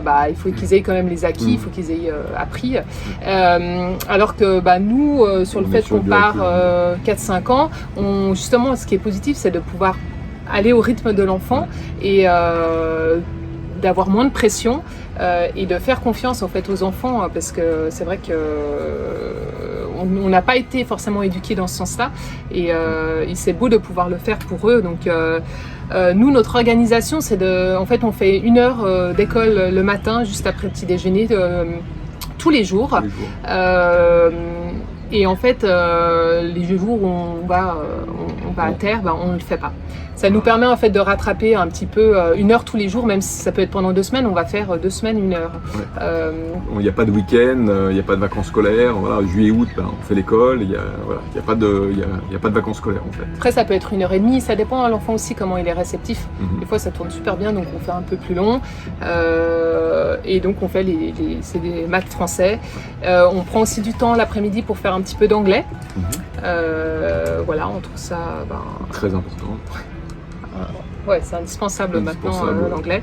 quand même les acquis, il faut qu'ils aient appris. Alors que nous, sur le fait qu'on part 4-5 ans, justement, ce qui est positif, c'est de pouvoir aller au rythme de l'enfant et d'avoir moins de pression et de faire confiance en fait aux enfants, parce que c'est vrai que on n'a pas été forcément éduqués dans ce sens-là et c'est beau de pouvoir le faire pour eux. Donc nous, notre organisation, c'est en fait, on fait 1 heure d'école le matin, juste après le petit déjeuner, tous les jours. Et en fait, les jours où on va à terre, on ne le fait pas. Ça nous permet en fait de rattraper un petit peu 1 heure tous les jours, même si ça peut être pendant 2 semaines, on va faire 2 semaines 1 heure. Il n'y a pas de week-end, il n'y a pas de vacances scolaires. Voilà, juillet-août, on fait l'école, il n'y a pas de vacances scolaires en fait. Après, ça peut être 1h30, ça dépend à l'enfant aussi comment il est réceptif. Des fois, ça tourne super bien, donc on fait un peu plus long. Et donc, on fait c'est des maths français. On prend aussi du temps l'après-midi pour faire un petit peu d'anglais. Voilà, on trouve ça très important. Ouais, c'est indispensable maintenant l'anglais.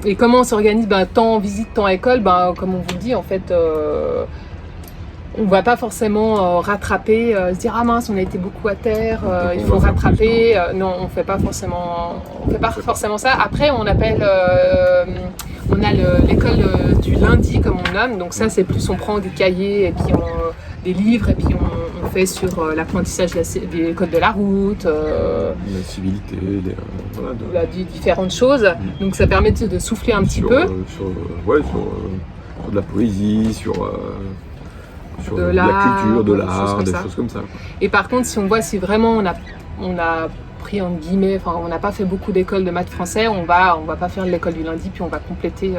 Et comment on s'organise, temps visite, temps école, comme on vous dit, en fait, on ne va pas forcément rattraper, se dire ah mince, on a été beaucoup à terre, il faut rattraper. Non, on fait pas forcément ça. Après, on appelle, on a l'école du lundi comme on nomme. Donc ça, c'est plus on prend des cahiers et puis des livres et puis on fait sur l'apprentissage des codes de la route, la civilité, différentes choses. Donc ça permet de souffler un petit peu. Sur de la poésie, sur de la culture, de l'art, des choses comme ça. Et par contre, si on voit si vraiment on a pris entre guillemets, on n'a pas fait beaucoup d'écoles de maths français, on va pas faire l'école du lundi, puis on va compléter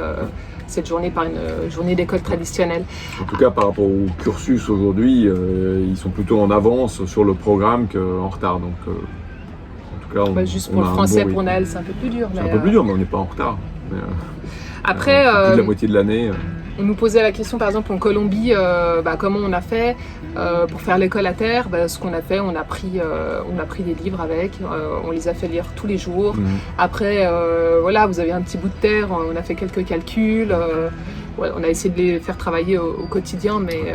cette journée par une journée d'école traditionnelle. En tout cas, par rapport au cursus aujourd'hui, ils sont plutôt en avance sur le programme qu'en retard. Donc, en tout cas, juste pour le français, pour Naël, c'est un peu plus dur. C'est un peu plus dur, mais on n'est pas en retard. Après, plus de la moitié de l'année. On nous posait la question, par exemple, en Colombie, comment on a fait pour faire l'école à terre. Ce qu'on a fait, on a pris des livres avec, on les a fait lire tous les jours. Après, vous avez un petit bout de terre, on a fait quelques calculs. On a essayé de les faire travailler au quotidien, mais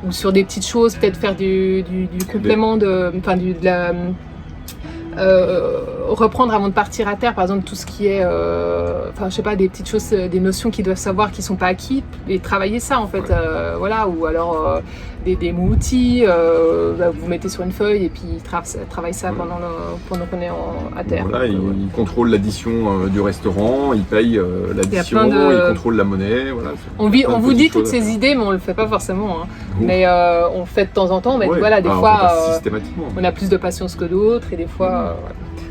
ou sur des petites choses, peut-être faire du complément reprendre avant de partir à terre, par exemple tout ce qui est des petites choses, des notions qu'ils doivent savoir qui sont pas acquis, et travailler ça en fait, ou alors des mots outils, vous mettez sur une feuille et puis ils travaillent ça pendant qu'on est à terre. Voilà, ils contrôlent l'addition du restaurant, ils payent l'addition, ils contrôlent la monnaie. Voilà, on vous dit toutes ces idées, mais on le fait pas forcément. Mais on le fait de temps en temps, mais des fois on a plus de patience que d'autres et des fois.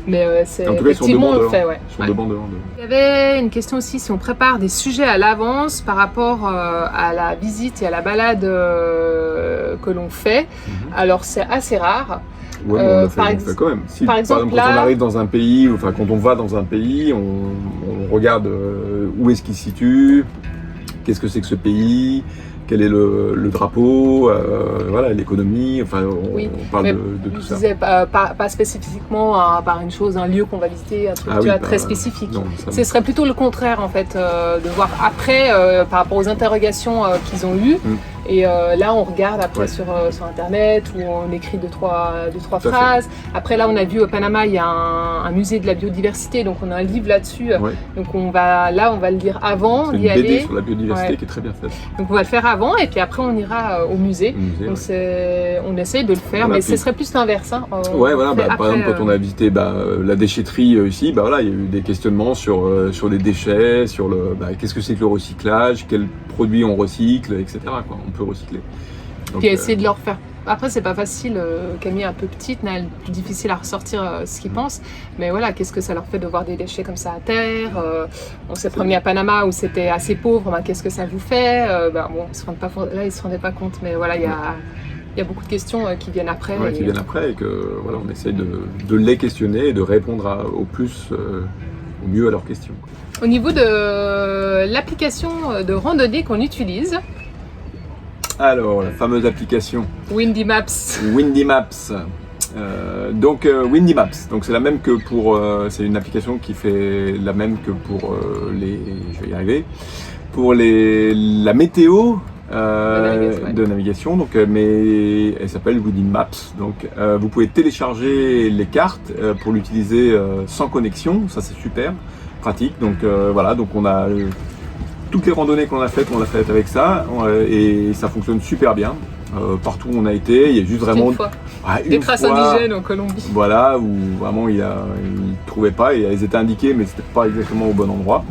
Mais c'est en tout cas, effectivement on le fait. Il y avait une question aussi, si on prépare des sujets à l'avance par rapport à la visite et à la balade que l'on fait. Alors c'est assez rare. Ouais, on le fait quand même. Par exemple, quand on arrive dans un pays, quand on va dans un pays, on regarde où est-ce qu'il se situe, qu'est-ce que c'est que ce pays, quel est le drapeau, l'économie, on parle de tout ça. Je disais pas spécifiquement par une chose, un lieu qu'on va visiter, un truc très spécifique. Non, ce serait plutôt le contraire en fait, de voir après par rapport aux interrogations qu'ils ont eues. Et là, on regarde après sur Internet où on écrit deux, trois phrases. Après, là, on a vu au Panama, il y a un musée de la biodiversité, donc on a un livre là-dessus. Donc on va le lire avant d'y aller. C'est une BD sur la biodiversité qui est très bien faite. Donc on va le faire avant et puis après on ira au musée. Donc on essaye de le faire, mais ce serait plus l'inverse. Par exemple, quand on a visité la déchetterie ici, il y a eu des questionnements sur les déchets, sur qu'est-ce que c'est que le recyclage, quels produits on recycle, etc. On peut recycler. Donc, puis essayer de leur faire. Après, c'est pas facile. Camille est un peu petite, Naël, plus difficile à ressortir ce qu'ils pensent. Mais voilà, qu'est-ce que ça leur fait de voir des déchets comme ça à terre. On s'est promené à Panama où c'était assez pauvre. Qu'est-ce que ça vous fait ils se rendaient pas compte. Mais voilà, il Il y a beaucoup de questions qui viennent après. Ouais, qui viennent après et que voilà, on essaye de les questionner et de répondre au mieux à leurs questions. Au niveau de l'application de randonnée qu'on utilise. Alors, la fameuse application Windy Maps. Windy Maps. Windy Maps, donc c'est la même que c'est une application qui fait la même que pour je vais y arriver, pour la météo de navigation. Donc, mais elle s'appelle Windy Maps. Donc, vous pouvez télécharger les cartes pour l'utiliser sans connexion. Ça, c'est super pratique. Donc voilà, donc on a toutes les randonnées qu'on a faites, on l'a faites avec ça et ça fonctionne super bien. Partout où on a été, il y a juste vraiment des traces indigènes en Colombie. Voilà, où vraiment il trouvait pas et elles étaient indiquées, mais c'était pas exactement au bon endroit.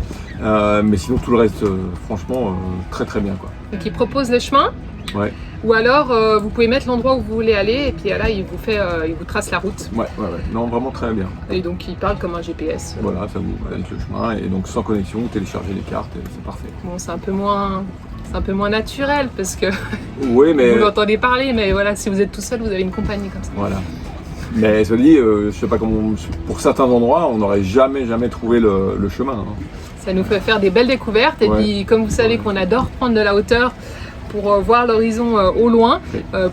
Mais sinon tout le reste, franchement, très très bien quoi. Donc il propose les chemins. Ouais. Ou alors vous pouvez mettre l'endroit où vous voulez aller et puis là il vous trace la route. Ouais. Non, vraiment très bien. Et donc il parle comme un GPS. Voilà, ça vous avec le chemin et donc sans connexion, vous téléchargez les cartes et c'est parfait. Bon, c'est un peu moins naturel parce que oui, mais vous l'entendez parler, mais voilà, si vous êtes tout seul, vous avez une compagnie comme ça. Voilà. Mais ça dit, je sais pas comment, pour certains endroits, on n'aurait jamais trouvé le chemin. Hein. Ça nous fait faire des belles découvertes et puis comme vous savez qu'on adore prendre de la hauteur pour voir l'horizon au loin,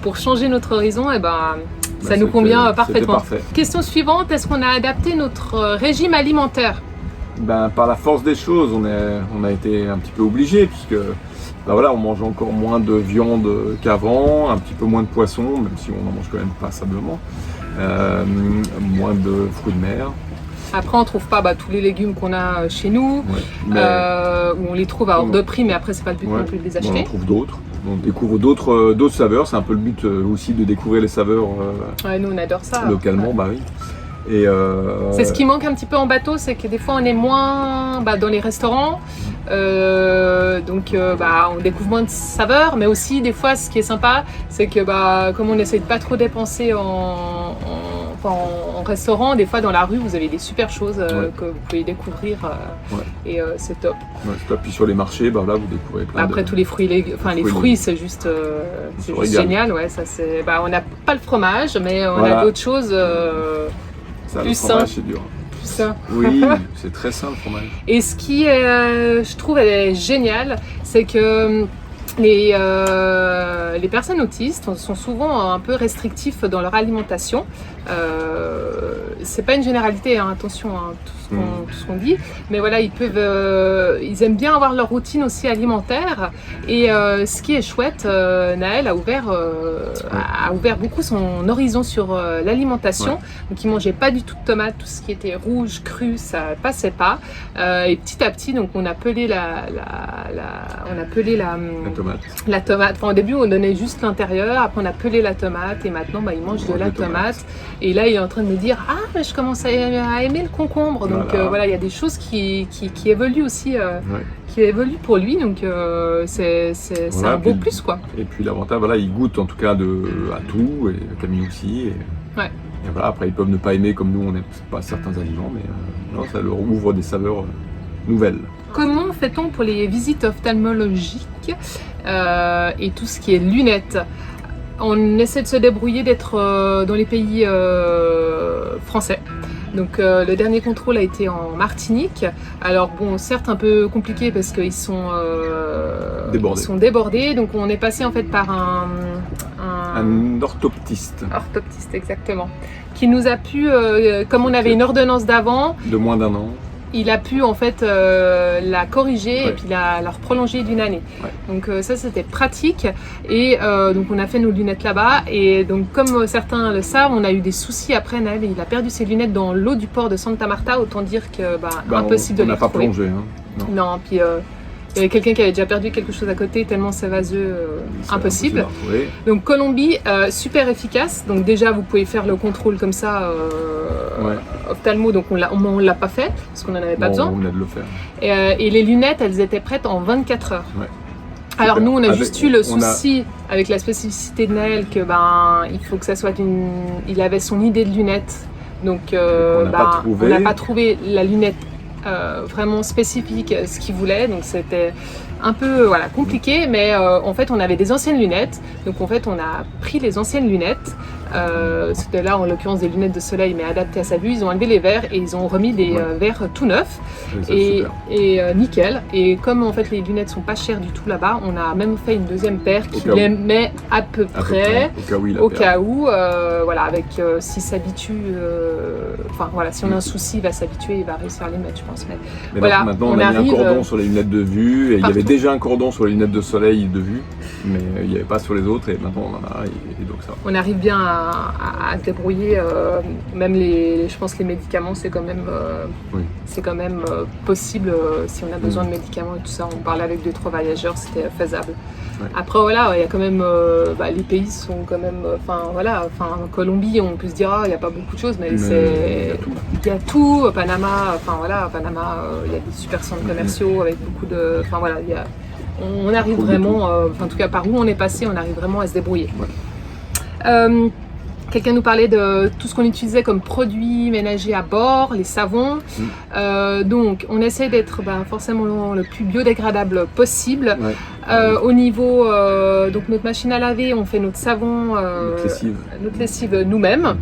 pour changer notre horizon, et ça nous convient parfaitement. Question suivante, est-ce qu'on a adapté notre régime alimentaire? Par la force des choses, on a été un petit peu obligé puisque voilà, on mange encore moins de viande qu'avant, un petit peu moins de poisson, même si on en mange quand même passablement, moins de fruits de mer. Après, on ne trouve pas tous les légumes qu'on a chez nous, où on les trouve à hors de prix, mais après, c'est pas le but non plus de les acheter. On en trouve d'autres. On découvre d'autres saveurs. C'est un peu le but aussi de découvrir les saveurs nous, on adore ça. Localement, oui. C'est ce qui manque un petit peu en bateau, c'est que des fois, on est moins dans les restaurants. On découvre moins de saveurs, mais aussi, des fois, ce qui est sympa, c'est que comme on essaie de pas trop dépenser en restaurant, des fois dans la rue vous avez des super choses que vous pouvez découvrir et c'est top. C'est top. Puis sur les marchés, là vous découvrez plein Après tous les fruits, les fruits c'est juste génial. Ça, on n'a pas le fromage, mais on a d'autres choses plus sain. C'est dur. Plus sain. Oui, c'est très sain le fromage. Et ce qui est, je trouve, est génial, c'est que les personnes autistes sont souvent un peu restrictifs dans leur alimentation. C'est pas une généralité, attention, tout ce qu'on dit, mais voilà, ils aiment bien avoir leur routine aussi alimentaire. Et ce qui est chouette, Naël a ouvert beaucoup son horizon sur l'alimentation. Donc il mangeait pas du tout de tomates, tout ce qui était rouge, cru, ça passait pas. Et petit à petit, donc on a pelé la tomate. Enfin, au début, on donnait juste l'intérieur, après on a pelé la tomate et maintenant il mange de la tomate. Et là, il est en train de me dire mais je commence à aimer le concombre. Donc il y a des choses qui évoluent aussi, qui évoluent pour lui. Donc c'est un beau plus quoi. Et puis l'avantage, il goûte en tout cas à tout, et Camille aussi. Et voilà, après ils peuvent ne pas aimer comme nous, on n'aime pas certains aliments, mais ça leur ouvre des saveurs nouvelles. Comment fait-on pour les visites ophtalmologiques et tout ce qui est lunettes? On essaie de se débrouiller d'être dans les pays français. Donc le dernier contrôle a été en Martinique. Alors bon, certes un peu compliqué parce qu'ils sont débordés. Donc on est passé en fait par un orthoptiste. Orthoptiste, exactement. Qui nous a pu, comme on avait une ordonnance d'avant. De moins d'1 an. Il a pu en fait la corriger et puis la prolonger d'une année. Donc ça c'était pratique et donc on a fait nos lunettes là-bas et donc comme certains le savent, on a eu des soucis après. Naël, il a perdu ses lunettes dans l'eau du port de Santa Marta, autant dire que impossible de les retrouver. On n'a pas plongé. Non, puis il y avait quelqu'un qui avait déjà perdu quelque chose à côté, tellement c'est vaseux, impossible. Donc Colombie, super efficace. Donc déjà vous pouvez faire le contrôle comme ça, ophtalmo, donc on l'a pas fait parce qu'on n'en avait pas besoin. On venait de le faire. Et les lunettes, elles étaient prêtes en 24 heures. Alors nous on a juste eu le souci avec la spécificité de Naël que il faut que ça soit il avait son idée de lunettes. Donc on n'a pas trouvé la lunette vraiment spécifique ce qu'ils voulaient. Donc c'était un peu compliqué, mais en fait on avait des anciennes lunettes. Donc en fait on a pris les anciennes lunettes. C'était là en l'occurrence des lunettes de soleil mais adaptées à sa vue. Ils ont enlevé les verres et ils ont remis des verres tout neufs et nickel. Et comme en fait les lunettes sont pas chères du tout là-bas, on a même fait une deuxième paire qui les met à peu près au cas où avec s'il s'habitue, si on a un souci, il va s'habituer, il va réussir à les mettre, je pense. Mais voilà, maintenant on a mis un cordon sur les lunettes de vue et il y avait déjà un cordon sur les lunettes de soleil de vue, mais il n'y avait pas sur les autres et maintenant on en a et donc ça. On arrive bien à se débrouiller, même je pense les médicaments c'est quand même possible si on a besoin de médicaments et tout ça. On parlait avec 2-3 voyageurs, c'était faisable. Ouais. Après il y a quand même les pays sont quand même en Colombie on peut se dire il n'y a pas beaucoup de choses mais il y a tout. Panama il y a des super centres commerciaux avec beaucoup de on arrive vraiment en tout cas par où on est passé on arrive vraiment à se débrouiller. Ouais. Quelqu'un nous parlait de tout ce qu'on utilisait comme produits ménagers à bord, les savons. Donc, on essaie d'être forcément le plus biodégradable possible. Ouais. Au niveau, donc notre machine à laver, on fait notre savon, notre lessive nous-mêmes.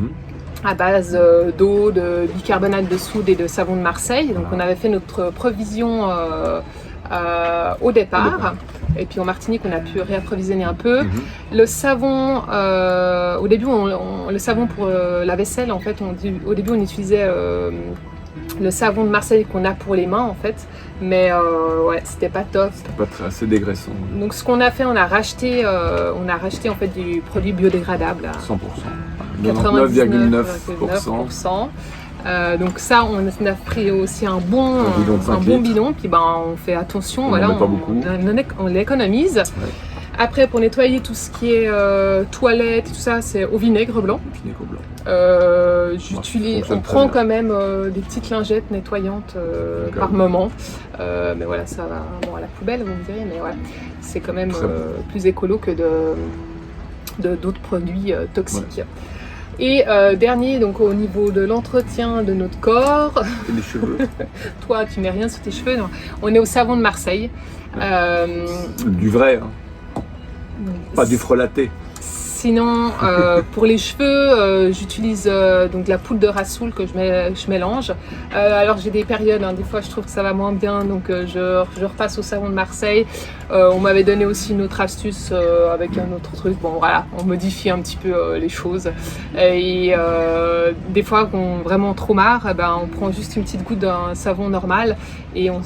À base d'eau, de bicarbonate de soude et de savon de Marseille. Donc, on avait fait notre provision au départ. Et puis en Martinique, on a pu réapprovisionner un peu. Le savon, au début, le savon pour la vaisselle, en fait, au début, on utilisait le savon de Marseille qu'on a pour les mains, en fait. Mais c'était pas top. C'était pas assez dégraissant. Donc ce qu'on a fait, on a racheté en fait du produit biodégradable à 100%. 99,9%. Donc ça, on a pris aussi un bon bidon, puis on fait attention, on l'économise. Ouais. Après, pour nettoyer tout ce qui est toilette et tout ça, c'est au vinaigre blanc. On prend quand même des petites lingettes nettoyantes par moment. Mais voilà, ça va à la poubelle, vous me direz, mais c'est quand même plus écolo que d'autres produits toxiques. Ouais. Et dernier, donc au niveau de l'entretien de notre corps. Et des cheveux. Toi, tu mets rien sur tes cheveux, non. On est au savon de Marseille. Du vrai, hein. Pas du frelaté. Sinon, pour les cheveux, j'utilise donc la poudre de rassoul que je mélange. Alors j'ai des périodes, des fois je trouve que ça va moins bien, donc je repasse au savon de Marseille. On m'avait donné aussi une autre astuce avec un autre truc. Bon voilà, on modifie un petit peu les choses. Et des fois, qu'on vraiment trop marre, on prend juste une petite goutte d'un savon normal et on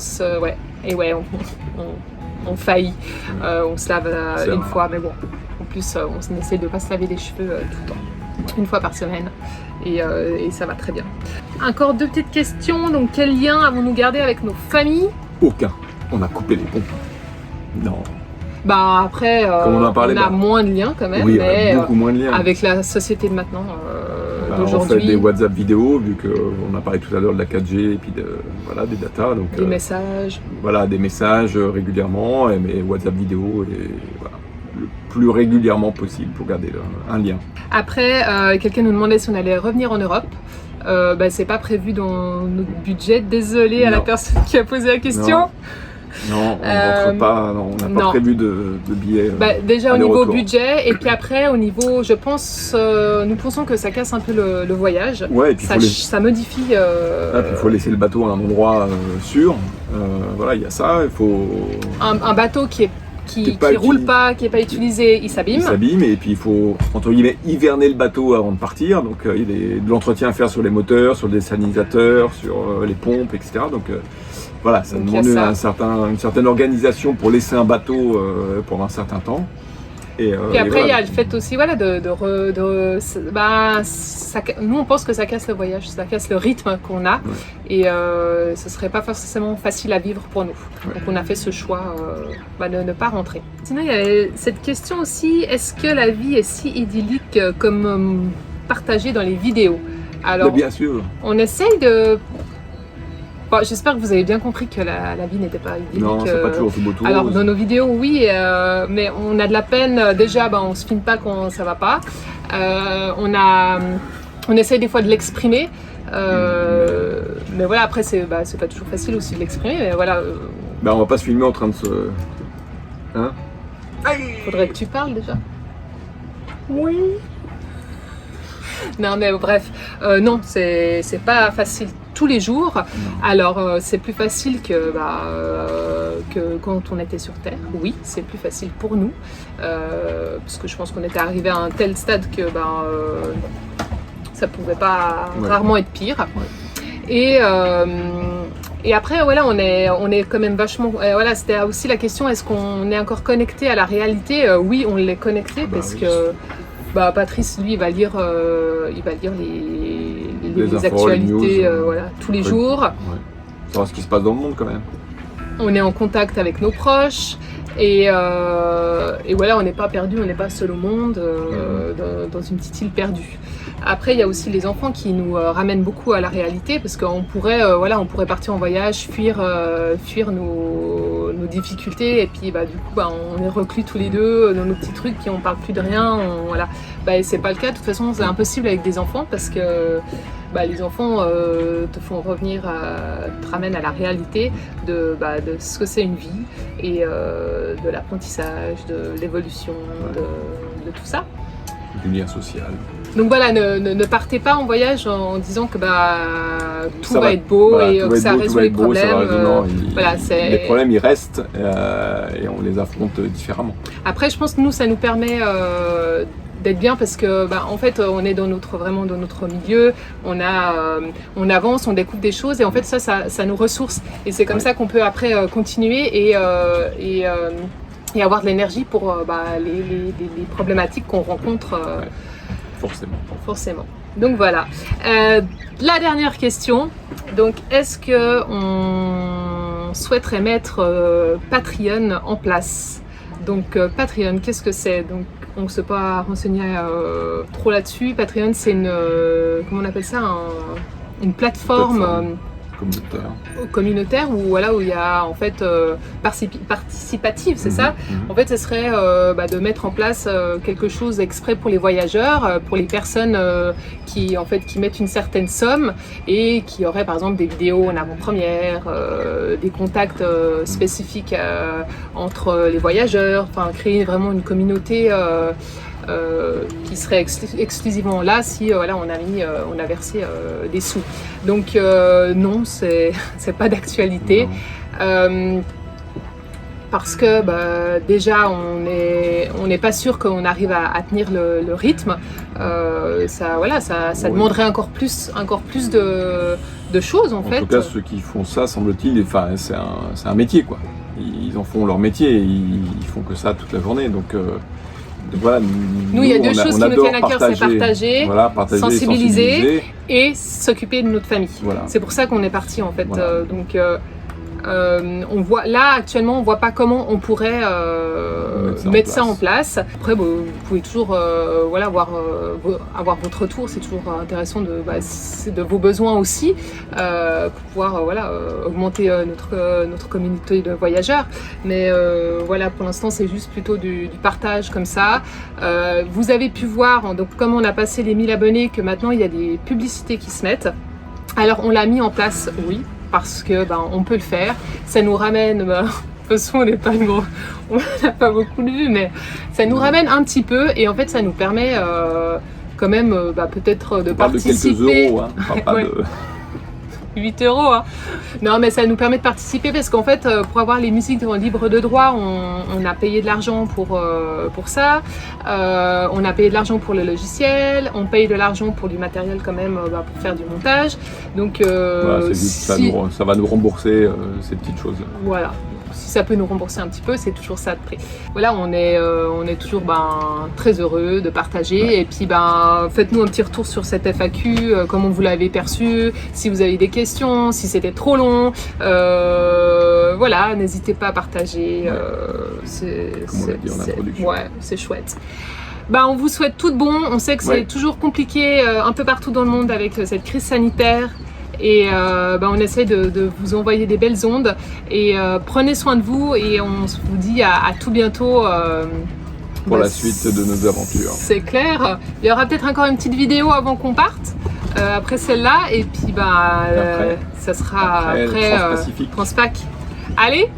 faillit. On se lave une fois, mais bon. En plus, on essaie de ne pas se laver les cheveux tout le temps, une fois par semaine, et ça va très bien. Encore 2 petites questions. Donc, quel lien avons-nous gardé avec nos familles? Aucun. On a coupé les ponts. Non. Après, on a moins de liens quand même, oui, mais beaucoup moins de liens. Avec la société de maintenant, d'aujourd'hui. On fait des WhatsApp vidéo, vu qu'on a parlé tout à l'heure de la 4G et puis des datas. Donc, des messages. Voilà, des messages régulièrement, mais WhatsApp vidéo et voilà. Le plus régulièrement possible pour garder un lien. Après, quelqu'un nous demandait si on allait revenir en Europe. C'est pas prévu dans notre budget. Désolée à la personne qui a posé la question. Non, on rentre pas. Non, on n'a pas prévu de billets. Déjà au niveau budget, et puis après au niveau, je pense, nous pensons que ça casse un peu le voyage. Ouais, et puis ça modifie. Puis il faut laisser le bateau à un endroit sûr. Voilà, il y a ça. Il faut un bateau qui roule pas, qui n'est pas utilisé, il s'abîme. Et puis il faut, entre guillemets, hiverner le bateau avant de partir. Donc il y a de l'entretien à faire sur les moteurs, sur les désalinisateurs, sur les pompes, etc. Donc voilà, ça demande une certaine organisation pour laisser un bateau pendant un certain temps. Et après, il y a le fait aussi, nous on pense que ça casse le voyage, ça casse le rythme qu'on a, et ce serait pas forcément facile à vivre pour nous. Donc on a fait ce choix de ne pas rentrer. Sinon, il y a cette question aussi, est-ce que la vie est si idyllique comme partagée dans les vidéos? Alors, bien sûr. On essaye de... j'espère que vous avez bien compris que la vie n'était pas idyllique. Non, c'est pas toujours tout beau tout rose. Alors dans nos vidéos, oui, mais on a de la peine. Déjà, on se filme pas quand ça va pas. On essaye des fois de l'exprimer. Mais voilà, après c'est pas toujours facile aussi de l'exprimer, mais voilà. On va pas se filmer en train de se... Hein? Faudrait que tu parles déjà. Oui. Non mais bref, non, c'est pas facile tous les jours. Non. Alors c'est plus facile que quand on était sur Terre. Oui, c'est plus facile pour nous, parce que je pense qu'on était arrivé à un tel stade que ça pouvait pas rarement être pire. Ouais. Et après, voilà, on est quand même vachement... voilà, c'était aussi la question, est-ce qu'on est encore connecté à la réalité? Oui, on l'est connecté parce que Patrice, lui, il va lire les actualités news, voilà, tous les jours. Ouais. Savoir ce qui se passe dans le monde quand même. On est en contact avec nos proches. Et voilà, on n'est pas perdu, on n'est pas seul au monde, dans une petite île perdue. Après, il y a aussi les enfants qui nous ramènent beaucoup à la réalité, parce qu'on pourrait, on pourrait partir en voyage, fuir nos difficultés, et puis du coup, on est reclus tous les deux dans nos petits trucs, puis on parle plus de rien. Voilà. Et c'est pas le cas. De toute façon, c'est impossible avec des enfants, parce que les enfants te font revenir, te ramènent à la réalité de ce que c'est une vie et de l'apprentissage, de l'évolution, de tout ça. Du lien social. Donc voilà, ne partez pas en voyage en disant que tout va être beau et que ça résout les problèmes. Les problèmes, ils restent et on les affronte différemment. Après, je pense que nous, ça nous permet d'être bien parce que en fait on est vraiment dans notre milieu, on avance, on découvre des choses et en fait ça nous ressource et c'est comme ça qu'on peut après continuer et avoir de l'énergie pour les problématiques qu'on rencontre. Forcément. Donc voilà. La dernière question. Donc est-ce que on souhaiterait mettre Patreon en place? Donc Patreon, qu'est-ce que c'est? Donc on ne s'est pas renseigné trop là-dessus. Patreon, c'est comment on appelle ça, une plateforme communautaire où il y a en fait participative, c'est ça. En fait, ce serait de mettre en place quelque chose exprès pour les voyageurs, pour les personnes qui mettent une certaine somme et qui auraient par exemple des vidéos en avant-première, des contacts spécifiques entre les voyageurs, créer vraiment une communauté qui serait exclusivement là si on a versé des sous. Donc non, c'est pas d'actualité. Parce que déjà on n'est pas sûr qu'on arrive à tenir le rythme. Ça demanderait encore plus de choses en fait. En tout cas, ceux qui font ça, semble-t-il, c'est un métier quoi. Ils en font leur métier, ils font que ça toute la journée. Donc voilà, nous, il y a deux choses qui nous tiennent à cœur, c'est partager, sensibiliser et s'occuper de notre famille. Voilà. C'est pour ça qu'on est parti en fait. Voilà. On voit là actuellement, on voit pas comment on pourrait mettre ça en place. Après, vous pouvez toujours avoir votre retour. C'est toujours intéressant de vos besoins aussi pour pouvoir augmenter notre communauté de voyageurs. Mais pour l'instant, c'est juste plutôt du partage comme ça. Vous avez pu voir, donc comme on a passé les 1000 abonnés, que maintenant il y a des publicités qui se mettent. Alors on l'a mis en place, oui. Parce que on peut le faire, ça nous ramène, de toute façon on n'a pas beaucoup de vues, mais ça nous ramène un petit peu et en fait ça nous permet quand même peut-être de participer. De quelques euros, hein, pas de... 8 €. Hein. Non, mais ça nous permet de participer parce qu'en fait, pour avoir les musiques en libre de droit, on a payé de l'argent pour ça. On a payé de l'argent pour le logiciel. On paye de l'argent pour du matériel quand même pour faire du montage. Donc, ça va nous rembourser ces petites choses. Voilà. Si ça peut nous rembourser un petit peu, c'est toujours ça de prix. Voilà, on est toujours très heureux de partager. Ouais. Et puis faites-nous un petit retour sur cette FAQ, comment vous l'avez perçu, si vous avez des questions, si c'était trop long. Voilà, n'hésitez pas à partager. C'est chouette. On vous souhaite tout de bon. On sait que c'est toujours compliqué un peu partout dans le monde avec cette crise sanitaire. Et on essaie de vous envoyer des belles ondes et prenez soin de vous et on vous dit à tout bientôt pour la suite de nos aventures. C'est clair, il y aura peut-être encore une petite vidéo avant qu'on parte. après celle-là, et puis ça sera après Transpac. Allez,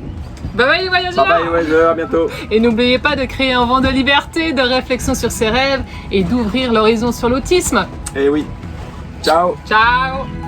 bye bye les voyageurs! Bye bye les voyageurs, à bientôt! Et n'oubliez pas de créer un vent de liberté, de réflexion sur ses rêves et d'ouvrir l'horizon sur l'autisme. Eh oui, ciao! Ciao!